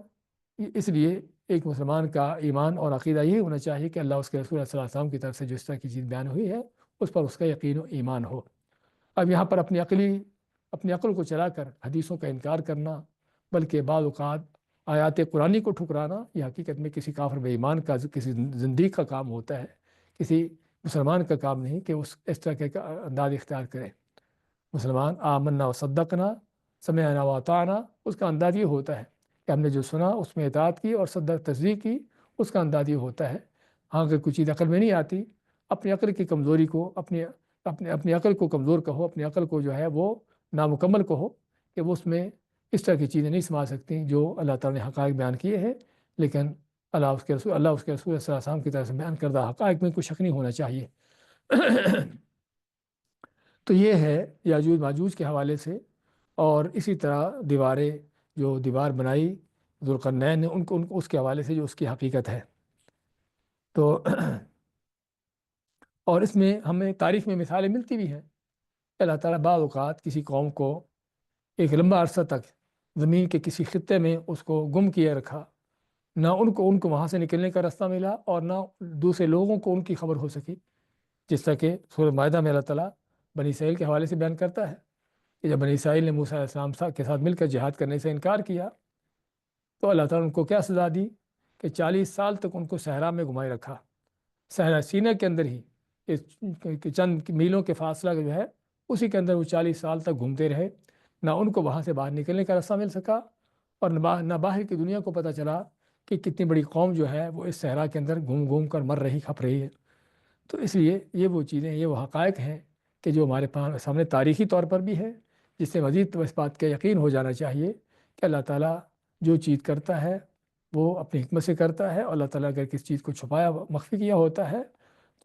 اس لیے ایک مسلمان کا ایمان اور عقیدہ یہی ہونا چاہیے کہ اللہ اس کے رسول صلی اللہ علیہ وسلم کی طرف سے جس طرح کی چیز بیان ہوئی ہے اس پر اس کا یقین و ایمان ہو۔ اب یہاں پر اپنی عقل کو چلا کر حدیثوں کا انکار کرنا، بلکہ بعض اوقات آیات قرآنی کو ٹھکرانا، یہ حقیقت میں کسی کافر بے ایمان کا، کسی زندیق کا کام ہوتا ہے، کسی مسلمان کا کام نہیں کہ اس طرح کے انداز اختیار کرے۔ مسلمان آمنا و صدقنا سمعنا و اطعنا، اس کا انداز یہ ہوتا ہے کہ ہم نے جو سنا اس میں اطاعت کی اور تصدیق کی، اس کا انداز یہ ہوتا ہے۔ ہاں اگر کوئی چیز عقل میں نہیں آتی، اپنی عقل کی کمزوری کو، اپنی عقل کو کمزور کہو، اپنی عقل کو جو ہے وہ نامکمل کہو کہ وہ اس میں اس طرح کی چیزیں نہیں سما سکتی جو اللہ تعالیٰ نے حقائق بیان کیے ہیں، لیکن اللہ اس کے رسول صلی اللہ علیہ وسلم کی طرف سے بیان کردہ حقائق میں کوئی شک نہیں ہونا چاہیے۔ تو یہ ہے یاجوج ماجوج کے حوالے سے، اور اسی طرح جو دیوار بنائی ذوالقرنین نے ان کو اس کے حوالے سے جو اس کی حقیقت ہے۔ تو اور اس میں ہمیں تاریخ میں مثالیں ملتی بھی ہیں کہ اللہ تعالیٰ بعض اوقات کسی قوم کو ایک لمبا عرصہ تک زمین کے کسی خطے میں اس کو گم کیے رکھا، نہ ان کو وہاں سے نکلنے کا راستہ ملا اور نہ دوسرے لوگوں کو ان کی خبر ہو سکی، جس طرح کہ سورہ مائدہ میں اللہ تعالیٰ بنی اسرائیل کے حوالے سے بیان کرتا ہے کہ جب بنی اسرائیل نے موسیٰ علیہ السلام کے ساتھ مل کر جہاد کرنے سے انکار کیا تو اللہ تعالیٰ نے ان کو کیا سزا دی کہ 40 سال تک ان کو صحرا میں گھمائے رکھا، صحرا سینہ کے اندر ہی، چند میلوں کے فاصلہ جو ہے اسی کے اندر وہ 40 سال تک گھومتے رہے، نہ ان کو وہاں سے باہر نکلنے کا راستہ مل سکا، اور نہ باہر کی دنیا کو پتہ چلا کہ کتنی بڑی قوم جو ہے وہ اس صحرا کے اندر گھوم گھوم کر مر رہی کھپ رہی ہے۔ تو اس لیے یہ وہ چیزیں، یہ وہ حقائق ہیں کہ جو ہمارے سامنے تاریخی طور پر بھی ہے، جس سے مزید تو اس بات کا یقین ہو جانا چاہیے کہ اللہ تعالیٰ جو چیز کرتا ہے وہ اپنی حکمت سے کرتا ہے، اور اللہ تعالیٰ اگر کسی چیز کو چھپایا مخفی کیا ہوتا ہے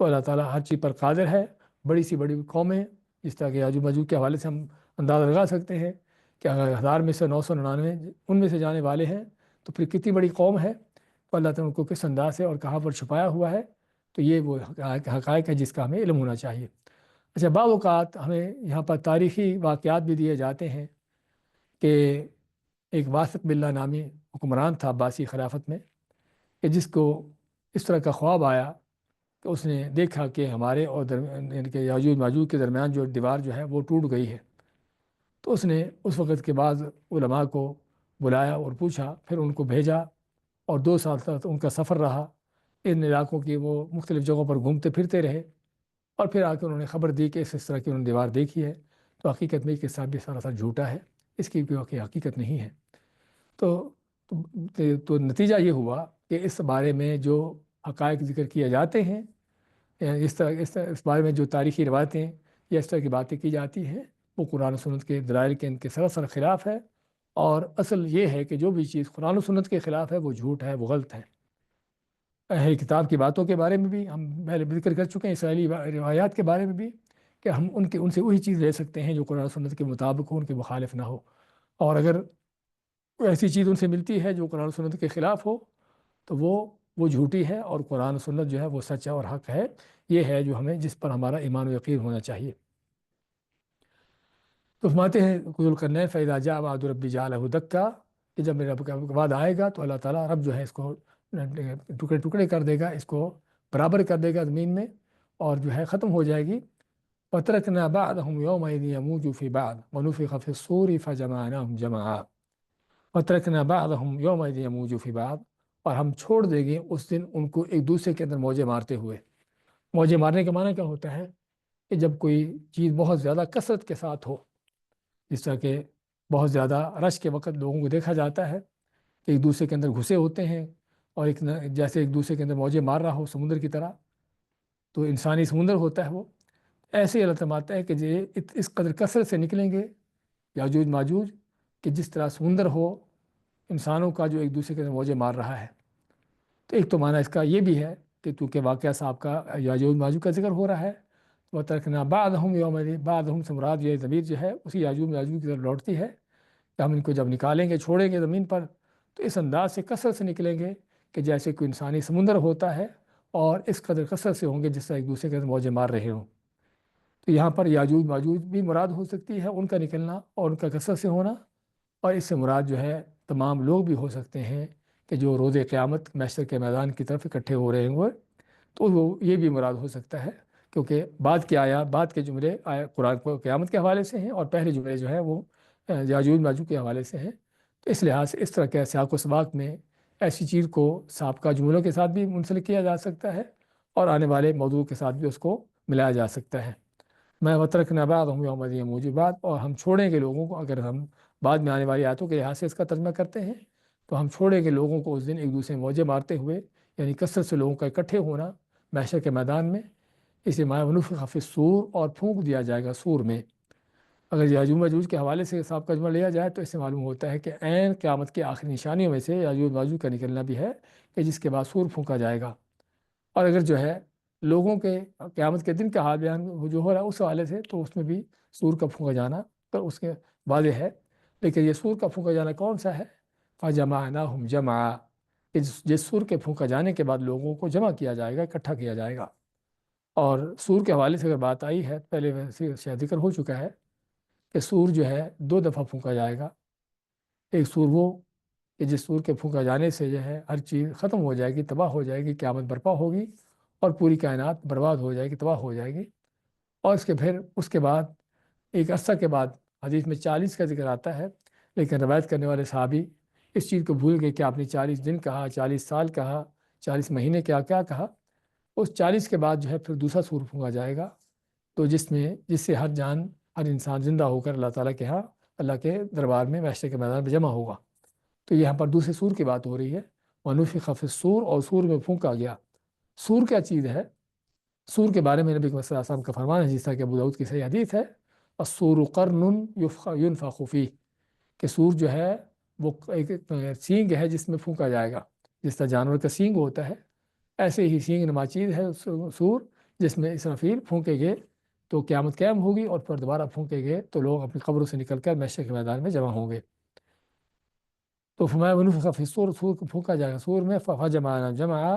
تو اللہ تعالیٰ ہر چیز پر قادر ہے۔ بڑی سی بڑی قومیں جس طرح کہ یاجوج ماجوج کے حوالے سے ہم اندازہ لگا سکتے ہیں کہ اگر 1000 میں سے 999 ان میں سے جانے والے ہیں تو پھر کتنی بڑی قوم ہے، تو اللہ تعالیٰ ان کو کس انداز سے اور کہاں پر چھپایا ہوا ہے۔ تو یہ وہ حقائق ہے جس کا ہمیں علم ہونا چاہیے۔ اچھا، بعض اوقات ہمیں یہاں پر تاریخی واقعات بھی دیے جاتے ہیں کہ ایک واسق باللہ نامی حکمران تھا عباسی خلافت میں، کہ جس کو اس طرح کا خواب آیا کہ اس نے دیکھا کہ ہمارے اور یعنی کہ یاجوج ماجوج کے درمیان جو دیوار جو ہے وہ ٹوٹ گئی ہے۔ تو اس نے اس وقت کے بعد علماء کو بلایا اور پوچھا، پھر ان کو بھیجا، اور 2 سال تک ان کا سفر رہا، ان علاقوں کی وہ مختلف جگہوں پر گھومتے پھرتے رہے، اور پھر آ کے انہوں نے خبر دی کہ اس طرح کی انہوں نے دیوار دیکھی ہے۔ تو حقیقت میں یہ قصہ بھی سراسر جھوٹا ہے، اس کی کوئی حقیقت نہیں ہے۔ تو تو نتیجہ یہ ہوا کہ اس بارے میں جو حقائق ذکر کیے جاتے ہیں، اس بارے میں جو تاریخی روایتیں یا اس طرح کی باتیں کی جاتی ہیں، وہ قرآن و سنت کے دلائل کے ان کے سراسر خلاف ہے، اور اصل یہ ہے کہ جو بھی چیز قرآن و سنت کے خلاف ہے وہ جھوٹ ہے، وہ غلط ہے۔ اہل کتاب کی باتوں کے بارے میں بھی ہم پہلے ذکر کر چکے ہیں، اسرائیلی روایات کے بارے میں بھی، کہ ہم ان سے وہی چیز لے سکتے ہیں جو قرآن و سنت کے مطابق ہو، ان کے مخالف نہ ہو، اور اگر کوئی ایسی چیز ان سے ملتی ہے جو قرآن و سنت کے خلاف ہو تو وہ جھوٹی ہے، اور قرآن و سنت جو ہے وہ سچ ہے اور حق ہے۔ یہ ہے جو ہمیں، جس پر ہمارا ایمان و یقین ہونا چاہیے۔ تو فرماتے ہیں ذوالقرنین فَإِذَا جَاءَ وَعْدُ رَبِّ جَعَلَهُ دَكًّا، کہ جب میرے رب کا وعدہ آئے گا تو اللہ تعالیٰ رب جو ہے اس کو ٹکڑے ٹکڑے کر دے گا، اس کو برابر کر دے گا زمین میں، اور جو ہے ختم ہو جائے گی۔ وَتَرَكْنَا بَعْضَهُمْ يَوْمَئِذٍ يَمُوجُ فِي بَعْضٍ وَنُفِخَ فِي الصُّورِ فَجَمَعْنَاهُمْ جَمْعًا۔ وَتَرَكْنَا بَعْضَهُمْ يَوْمَئِذٍ يَمُوجُ فِي بَعْضٍ، اور ہم چھوڑ دیں گے اس دن ان کو ایک دوسرے کے اندر موجے مارتے ہوئے۔ موجے مارنے کا معنی کیا ہوتا ہے؟ کہ جب کوئی چیز بہت زیادہ کثرت کے ساتھ ہو، جس طرح کہ بہت زیادہ رش کے وقت لوگوں کو دیکھا جاتا ہے کہ ایک دوسرے کے اندر گھسے ہوتے ہیں، اور جیسے ایک دوسرے کے اندر موجے مار رہا ہو سمندر کی طرح، تو انسانی سمندر ہوتا ہے وہ۔ ایسے ہی اللہ فرماتا ہے کہ یہ اس قدر کثرت سے نکلیں گے یاجوج ماجوج، کہ جس طرح سمندر ہو انسانوں کا جو ایک دوسرے کے اندر موجے مار رہا ہے۔ تو ایک تو معنی اس کا یہ بھی ہے کہ چونکہ واقعہ صاحب کا یاجوج ماجوج کا ذکر ہو رہا ہے، وہ ترکنا بعضہم یوم بعضہم سے مراد یہ ضمیر جو ہے اسی یاجوج ماجوج کی طرف لوٹتی ہے کہ ہم ان کو جب نکالیں گے، چھوڑیں گے زمین پر، تو اس انداز سے کثرت سے نکلیں گے کہ جیسے کوئی انسانی سمندر ہوتا ہے، اور اس قدر کثرت سے ہوں گے جس طرح ایک دوسرے کے اندر موجے مار رہے ہوں۔ تو یہاں پر یاجوج ماجوج بھی مراد ہو سکتی ہے، ان کا نکلنا اور ان کا کثرت سے ہونا، اور اس سے مراد جو ہے تمام لوگ بھی ہو سکتے ہیں کہ جو روز قیامت محشر کے میدان کی طرف اکٹھے ہو رہے ہوں، تو وہ یہ بھی مراد ہو سکتا ہے، کیونکہ بعد کے جملے قرآن کو قیامت کے حوالے سے ہیں، اور پہلے جملے جو ہیں وہ یاجوج ماجوج کے حوالے سے ہیں۔ تو اس لحاظ سے اس طرح کے سیاق و سباق میں ایسی چیز کو سابقہ جملوں کے ساتھ بھی منسلک کیا جا سکتا ہے، اور آنے والے موضوع کے ساتھ بھی اس کو ملایا جا سکتا ہے۔ میں وترکنا بعضهم یومئذ یموج فی بعض، اور ہم چھوڑیں گے لوگوں کو، اگر ہم بعد میں آنے والی آیتوں کے لحاظ سے اس کا ترجمہ کرتے ہیں تو ہم چھوڑیں گے لوگوں کو اس دن ایک دوسرے موجے مارتے ہوئے، یعنی کثرت سے لوگوں کا اکٹھے ہونا محشر کے میدان میں۔ اسے ماء ونفخ فی الصور، اور پھونک دیا جائے گا سور میں۔ اگر یاجوج ماجوج کے حوالے سے صاحب کا جملہ لیا جائے تو اس سے معلوم ہوتا ہے کہ عین قیامت کی آخری نشانیوں میں سے یاجوج ماجوج کا نکلنا بھی ہے، کہ جس کے بعد سور پھونکا جائے گا۔ اور اگر جو ہے لوگوں کے قیامت کے دن کا حال بیان جو ہو رہا ہے اس حوالے سے، تو اس میں بھی سور کا پھونکا جانا تو اس کے واضح ہے، لیکن یہ سور کا پھونکا جانا کون سا ہے؟ فَجَمَعْنَاهُمْ جَمْعًا، کہ جس سور کے پھونکا جانے کے بعد لوگوں کو جمع کیا جائے گا، اکٹھا کیا جائے گا۔ اور سور کے حوالے سے اگر بات آئی ہے، پہلے شاید ذکر ہو چکا ہے کہ سور جو ہے 2 دفعہ پھونکا جائے گا۔ ایک سور وہ کہ جس سور کے پھونکا جانے سے جو ہے ہر چیز ختم ہو جائے گی، تباہ ہو جائے گی، قیامت برپا ہوگی، اور پوری کائنات برباد ہو جائے گی، تباہ ہو جائے گی۔ اور اس کے بعد ایک عرصہ کے بعد حدیث میں 40 کا ذکر آتا ہے، لیکن روایت کرنے والے صحابی اس چیز کو بھول گئے کہ آپ نے 40 دن کہا، 40 سال کہا، 40 مہینے کیا کہا۔ اس 40 کے بعد جو ہے پھر دوسرا سور پھونکا جائے گا، تو جس سے ہر انسان زندہ ہو کر اللہ تعالیٰ کے ہاں، اللہ کے دربار میں محشر کے میدان میں جمع ہوگا۔ تو یہاں پر دوسرے سور کی بات ہو رہی ہے، وَنُفِخَ فِي الصُّورِ، اور سور میں پھونکا گیا۔ سور کیا چیز ہے؟ سور کے بارے میں نبی صلی اللہ علیہ وسلم کا فرمان ہے، جس طرح کہ ابو داؤد کی صحیح حدیث ہے، الصور قرن ينفخ فيه، کہ سور جو ہے وہ ایک سینگ ہے جس میں پھونکا جائے گا۔ جس طرح جانور کا سینگ ہوتا ہے، ایسے ہی سینگ نما چیز ہے سور، جس میں اسرافیل پھونکے گئے تو قیامت قائم ہوگی، اور پھر دوبارہ پھونکے گئے تو لوگ اپنی قبروں سے نکل کر محشر کے میدان میں جمع ہوں گے۔ تو فرمایا ونفخ فی الصور، سور کو پھونکا جائے گا سور میں، فجمعنا جمعا،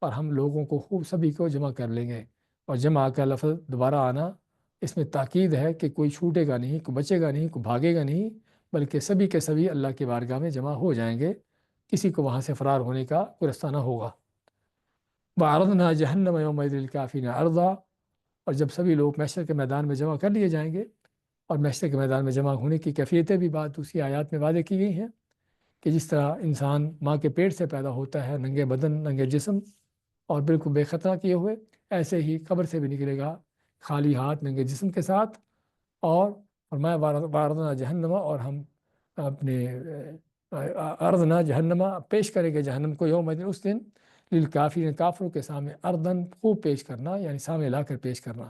اور ہم لوگوں کو خوب سبھی کو جمع کر لیں گے۔ اور جمع کا لفظ دوبارہ آنا، اس میں تاکید ہے کہ کوئی چھوٹے گا نہیں، کوئی بچے گا نہیں، کوئی بھاگے گا نہیں، بلکہ سبھی کے سبھی اللہ کی بارگاہ میں جمع ہو جائیں گے، کسی کو وہاں سے فرار ہونے کا کوئی رستہ نہ ہوگا۔ وعرضنا جہنم یومئذ للکافرین عرضا، اور جب سبھی لوگ محشر کے میدان میں جمع کر لیے جائیں گے، اور محشر کے میدان میں جمع ہونے کی کیفیتیں بھی بات اسی آیات میں واضح کی گئی ہیں، کہ جس طرح انسان ماں کے پیٹ سے پیدا ہوتا ہے ننگے بدن، ننگے جسم، اور بالکل بے خطرہ کیے ہوئے، ایسے ہی قبر سے بھی نکلے گا خالی ہاتھ ننگے جسم کے ساتھ۔ اور فرمایا وعرضنا جہنم، اور ہم اپنے عرضنا جہنم، پیش کریں گے جہنم کو، یوم دن، اس دن، للکافرین، کافروں کے سامنے، اردن، خوب پیش کرنا، یعنی سامنے لا کر پیش کرنا۔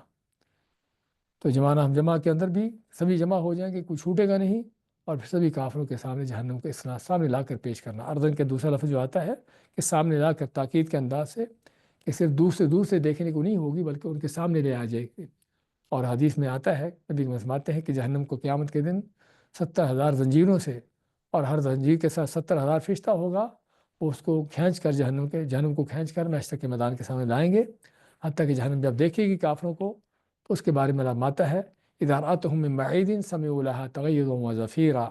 تو ہم جمع کے اندر بھی سبھی جمع ہو جائیں گے، کوئی چھوٹے گا نہیں، اور پھر سبھی کافروں کے سامنے جہنم کو اس طرح سامنے لا کر پیش کرنا۔ اردن کے دوسرا لفظ جو آتا ہے کہ سامنے لا کر، تاکید کے انداز سے، کہ صرف دور سے دیکھنے کو نہیں ہوگی بلکہ ان کے سامنے لے آ جائے گی۔ اور حدیث میں آتا ہے، نبی فرماتے ہیں کہ جہنم کو قیامت کے دن 70,000 زنجیروں سے، اور ہر زنجیر کے ساتھ 70,000 فرشتہ ہوگا، وہ اس کو کھینچ کر جہنم کو کھینچ کر محشر کے میدان کے سامنے لائیں گے، حتیٰ کہ جہنم جب دیکھے گی کافروں کو تو اس کے بارے میں علامات ہے، اذا رأتهم من بعید سمعوا لها تغیظا وزفیرا،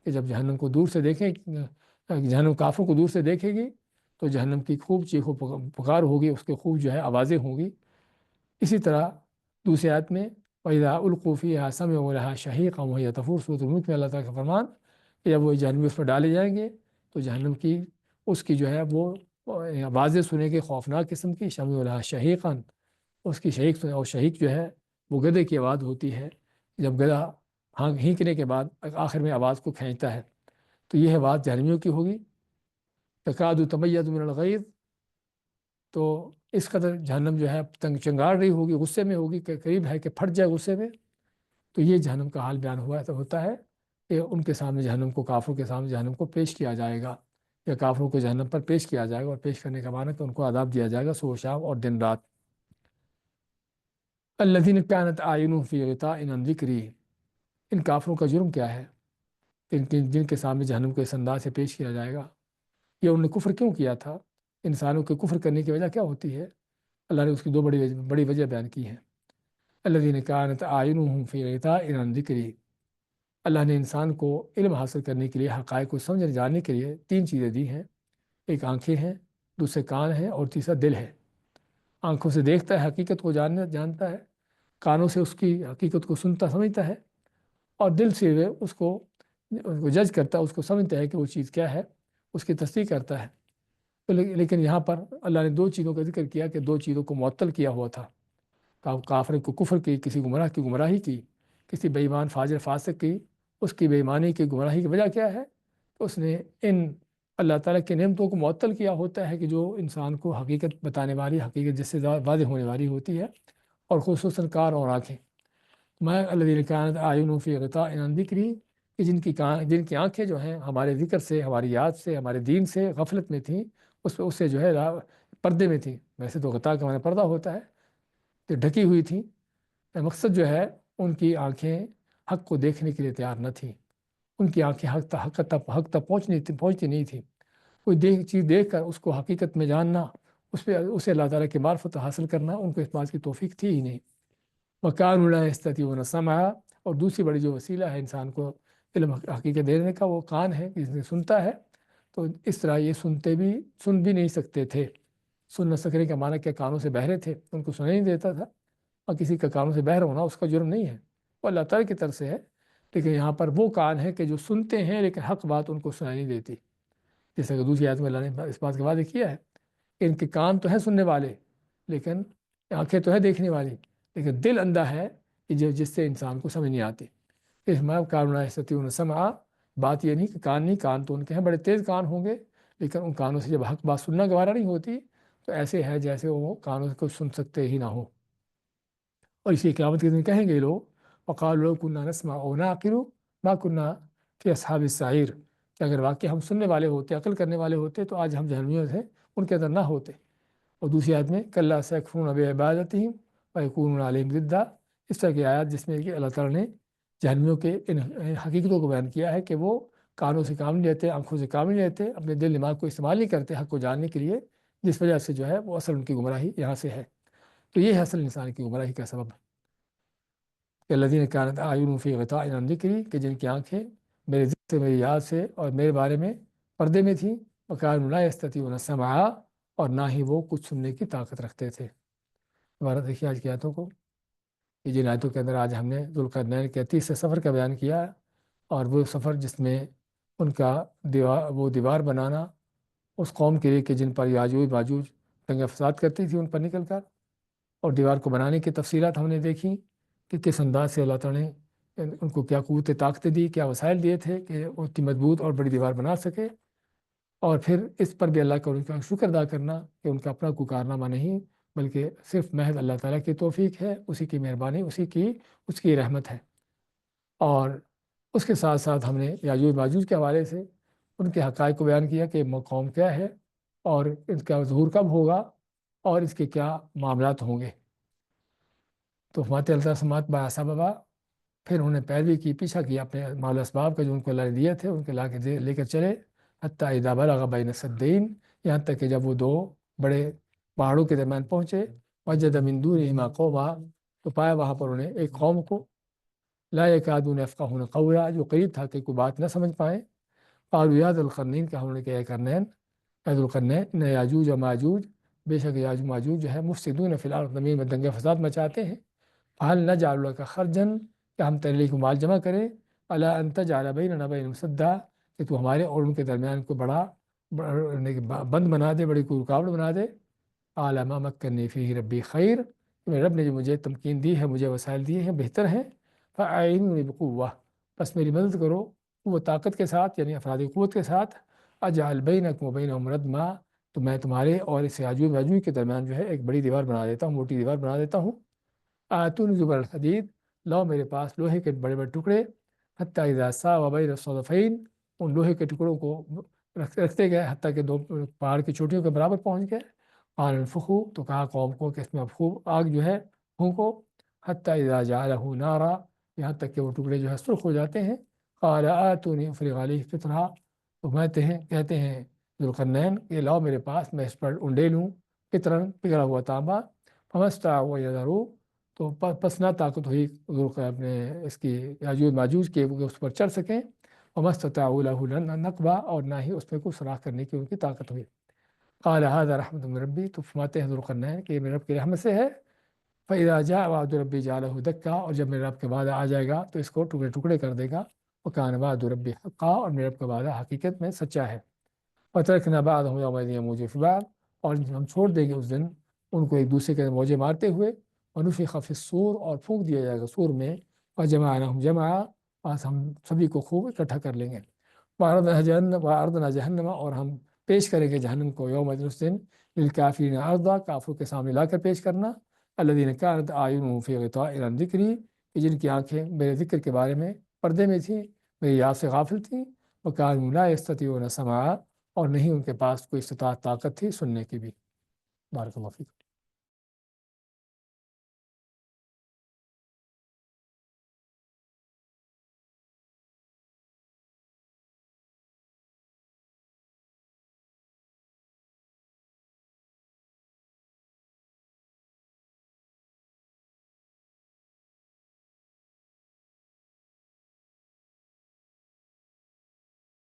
کہ جب جہنم کو دور سے دیکھیں، جہنم کافروں کو دور سے دیکھے گی تو جہنم کی خوب چیخ و پکار ہوگی، اس کے خوب جو ہے آوازیں ہوں گی۔ اسی طرح دوسری آیت میں وَإِذَا أُلْقُوا فِيهَا سَمِعُوا لَهَا شَهِيقًا وَهِيَ تَفُورُ، سورۃ الملک میں اللہ تعالیٰ کا فرمان کہ جب وہ جہنمی اس پر ڈالے جائیں گے تو جہنم کی اس کی جو ہے وہ آوازیں سنے گے خوفناک قسم کی، شمی الحا شہیقاً، اس کی شہیق، اور شہیق جو ہے وہ گدے کی آواز ہوتی ہے، جب گدھا ہینکنے کے بعد آخر میں آواز کو کھینچتا ہے، تو یہ آواز جہنمیوں کی ہوگی۔ تکاد تمیز من الغیظ، تو اس قدر جہنم جو ہے تنگ چنگاڑ رہی ہوگی، غصے میں ہوگی کہ قریب ہے کہ پھٹ جائے غصے میں۔ تو یہ جہنم کا حال بیان ہوا تو ہوتا ہے کہ ان کے سامنے جہنم کو، کافروں کے سامنے جہنم کو پیش کیا جائے گا، یا کافروں کو جہنم پر پیش کیا جائے گا، اور پیش کرنے کا معنی کہ ان کو عذاب دیا جائے گا صبح و شام اور دن رات۔ الذین کانت اعینہم فی غطاء عن ذکری، ان کافروں کا جرم کیا ہے جن کے سامنے جہنم کو اس انداز سے پیش کیا جائے گا؟ یہ انہوں نے کفر کیوں کیا تھا؟ انسانوں کے کفر کرنے کی وجہ کیا ہوتی ہے؟ اللہ نے اس کی دو بڑی وجہ بیان کی ہیں۔ الذین کانت اعینہم فی غطاء عن ذکری، اللہ نے انسان کو علم حاصل کرنے کے لیے، حقائق کو سمجھنے جاننے کے لیے تین چیزیں دی ہیں، ایک آنکھیں ہیں، دوسرے کان ہیں، اور تیسرا دل ہے۔ آنکھوں سے دیکھتا ہے، حقیقت کو جانتا ہے، کانوں سے اس کی حقیقت کو سنتا سمجھتا ہے، اور دل سے وہ اس کو جج کرتا ہے، اس کو سمجھتا ہے کہ وہ چیز کیا ہے، اس کی تصدیق کرتا ہے۔ لیکن یہاں پر اللہ نے دو چیزوں کا ذکر کیا کہ دو چیزوں کو معطل کیا ہوا تھا۔ کافر کو کفر کی، کسی گمراہ کی گمراہی کی، کسی بے ایمان فاجر فاسق کی اس کی بے ایمانی کی گمراہی کی وجہ کیا ہے؟ تو اس نے ان اللہ تعالیٰ کی نعمتوں کو معطل کیا ہوتا ہے کہ جو انسان کو حقیقت بتانے والی، حقیقت جس سے واضح ہونے والی ہوتی ہے، اور خصوصاً کان اور آنکھیں۔ میں الذین کانت اعینہم فی غطاء عن ذکری، کہ جن کی آنکھیں جو ہیں ہمارے ذکر سے، ہماری یاد سے، ہمارے دین سے غفلت میں تھیں، اس سے جو ہے پردے میں تھیں۔ ویسے تو غطاء کا معنی پردہ ہوتا ہے، تو ڈھکی ہوئی تھیں۔ مقصد جو ہے ان کی آنکھیں حق کو دیکھنے کے لیے تیار نہ تھیں، ان کی آنکھیں حق تک پہنچتی نہیں تھیں۔ کوئی چیز دیکھ کر اس کو حقیقت میں جاننا، اسے اللہ تعالیٰ کی معرفت حاصل کرنا، ان کو اس بات کی توفیق تھی ہی نہیں۔ وَكَانُوا لَا يَسْتَطِيعُونَ السَّمْعَ، اور دوسری بڑی جو وسیلہ ہے انسان کو علم حقیقت دینے کا، وہ کان ہے، جس نے سنتا ہے۔ تو اس طرح یہ سن بھی نہیں سکتے تھے۔ سن نہ سکنے کا معنی کہ کانوں سے بہرے تھے، ان کو سنائی نہیں دیتا تھا، اور کسی کا کانوں سے بہر ہونا اس کا جرم نہیں ہے، وہ اللہ تعالیٰ کی طرف سے ہے۔ لیکن یہاں پر وہ کان ہے کہ جو سنتے ہیں لیکن حق بات ان کو سنائی نہیں دیتی، جیسا کہ دوسری آیت میں اللہ نے اس بات کا وعدہ کیا ہے کہ ان کے کان تو ہیں سننے والے، لیکن آنکھیں تو ہے دیکھنے والی، لیکن دل اندھا ہے کہ جس سے انسان کو سمجھ نہیں آتی۔ اس میں کانوا یستطیعون السمع، بات یہ نہیں کہ کان نہیں، کان تو ان کے ہیں، بڑے تیز کان ہوں گے، لیکن ان کانوں سے جب حق بات سننا گوارا نہیں ہوتی تو ایسے ہے جیسے وہ کانوں کو سن سکتے ہی نہ ہو۔ اور اسی قیامت کے دن کہیں گے لوگ، وقالوا لو كنا نسمع او نعقل ما كنا في اصحاب السعیر، کہ اگر واقعی ہم سننے والے ہوتے، عقل کرنے والے ہوتے تو آج ہم جہنمیوں سے ان کے اندر نہ ہوتے۔ اور دوسری آیت میں کلا سیکفرون بعبادتہم ویکونون علیہم ضدا، اس طرح کی آیات جس میں کہ اللہ تعالیٰ نے جہنمیوں کے ان حقیقتوں کو بیان کیا ہے کہ وہ کانوں سے کام نہیں لیتے، آنکھوں سے کام نہیں لیتے، اپنے دل دماغ کو استعمال نہیں کرتے حق کو جاننے کے لیے، جس وجہ سے جو ہے وہ اصل ان کی گمراہی یہاں سے ہے۔ تو یہ ہے اصل انسان کی گمراہی کا سبب کہ الذین کانت اعینہم فی غطاء عن ذکری، کہ جن کی آنکھیں میرے ذکر سے، میری یاد سے اور میرے بارے میں پردے میں تھیں، وکانوا لا یستطیعون السمع، اور نہ ہی وہ کچھ سننے کی طاقت رکھتے تھے۔ دوبارہ دیکھیے آج کی آیتوں کو، یہ جن آیتوں کے اندر آج ہم نے ذوالقرنین کے تیسرے سفر کا بیان کیا، اور وہ سفر جس میں ان کا دیوار بنانا اس قوم کے لیے کہ جن پر یاجوج ماجوج دنگا فساد کرتی تھی ان پر نکل کر، اور دیوار کو بنانے کی تفصیلات ہم نے دیکھی کہ کس انداز سے اللہ تعالیٰ نے ان کو کیا قوت طاقت دی، کیا وسائل دیے تھے کہ وہ اتنی مضبوط اور بڑی دیوار بنا سکے۔ اور پھر اس پر بھی اللہ کا ان کا شکر ادا کرنا کہ ان کا اپنا کوئی کارنامہ نہیں، بلکہ صرف محض اللہ تعالیٰ کی توفیق ہے، اسی کی مہربانی، اس کی رحمت ہے۔ اور اس کے ساتھ ساتھ ہم نے یاجوج ماجوج کے حوالے سے ان کے حقائق کو بیان کیا کہ قوم کیا ہے، اور اس کا ظہور کب ہوگا، اور اس کے کیا معاملات ہوں گے۔ تو فرماتے اللہ سماعت با سببا، پھر انہوں نے پیروی کی، پیچھا کیا اپنے مال اسباب کا جو ان کو اللہ نے دیے تھے، ان کے لا کے لے کر چلے، حتیٰ اذا بلغ بین السدین، یہاں تک کہ جب وہ دو بڑے پہاڑوں کے درمیان پہنچے، وجد من دونہما قوما، تو پایا وہاں پر انہیں ایک قوم کو، لا یکادون یفقہون قولا، جو قریب تھا کہ کوئی بات نہ سمجھ پائیں۔ قالوا یا ذا القرنین، کہا انہوں نے کہ اے قرنین، یا ذا القرنین، ان یاجوج و ماجوج، بے شک یاجوج ماجوج جو ہے مفسدون فی الارض، زمین میں دنگے فساد مچاتے ہیں۔ فہل نجعل لک خرجا، کہ ہم تیرے لیے مال جمع کریں، الا ان تجعل بیننا وبینہم سدا، کہ تو ہمارے اور ان کے درمیان کو بند بنا دے، بڑی کوئی رکاوٹ بنا دے۔ قال ما مکنی فیہ ربی خیر، میرے رب نے جو مجھے تمکین دی ہے، مجھے وسائل دیے ہیں، بہتر ہیں۔ فاعینونی بقوہ، بس میری مدد کرو وہ طاقت کے ساتھ، یعنی افرادی قوت کے ساتھ۔ اجعل بینکم وبینہم ردما، تو میں تمہارے اور اس یاجوج ماجوج کے درمیان جو ہے ایک بڑی دیوار بنا دیتا ہوں، موٹی دیوار بنا دیتا ہوں۔ آتونی زبر الحدید، لاؤ میرے پاس لوہے کے بڑے بڑے ٹکڑے۔ حتیٰ اذا ساوى بین الصدفین، ان لوہے کے ٹکڑوں کو رکھتے گئے حتیٰ کہ دو پہاڑ کی چوٹیوں کے برابر پہنچ گئے۔ قال انفخوا، تو کہا قوم کو کہ اس میں خوب آگ جو ہے پھونکو۔ حتیٰ اذا جعلہ نارا، یہاں تک کہ وہ ٹکڑے جو ہے سرخ ہو جاتے ہیں۔ قال آتونی افرغ علیہ قطرہ، تو کہتے ہیں ذوالقرنین کہ لاؤ میرے پاس میں اس پر انڈے لوں، قطرن پگھلا ہوا تانبا۔ فما استطاعوا ان یظہروا، تو پس نہ طاقت ہوئی اپنے اس کی یاجوج ماجوج کے وہ اس پر چڑھ سکیں۔ وما استطاعوا لہ نقبا، اور نہ ہی اس پہ کوئی سوراخ کرنے کی ان کی طاقت ہوئی۔ قال هذا رحمت من ربی، تو فرماتے ہیں ذوالقرنین کہ یہ میرے رب کی رحمت سے ہے۔ فإذا جاء وعد ربی جعلہ دکا، اور جب میرے رب کے وعدہ آ جائے گا تو اس کو ٹکڑے ٹکڑے کر دے گا۔ وکان وعد ربی حقا، اور میرے رب کا وعدہ حقیقت میں سچا ہے۔ وترکنا بعضهم یومئذ یموج فی بعض، اور ہم چھوڑ دیں گے اس دن ان کو ایک دوسرے کے موجے مارتے ہوئے۔ ونفخ فی الصور، اور پھونک دیا جائے گا سور میں۔ وجمعناہم جمعا، پس ہم سبھی کو خوب اکٹھا کر لیں گے۔ وعرضنا جہنم، اور ہم پیش کریں گے جہنم کو یومئذ اس دن، للکافرین عرضا، کافروں کے سامنے لا کر پیش کرنا۔ الذین کانت اعینہم فی غطاء عن ذکری، کہ جن کی آنکھیں میرے ذکر کے بارے میں پردے میں تھیں، میری یاد سے غافل تھیں۔ وکانوا لا یستطیعون سمعا، اور نہیں ان کے پاس کوئی استطاعت طاقت تھی سننے کی بھی۔ بارک اللہ فیک۔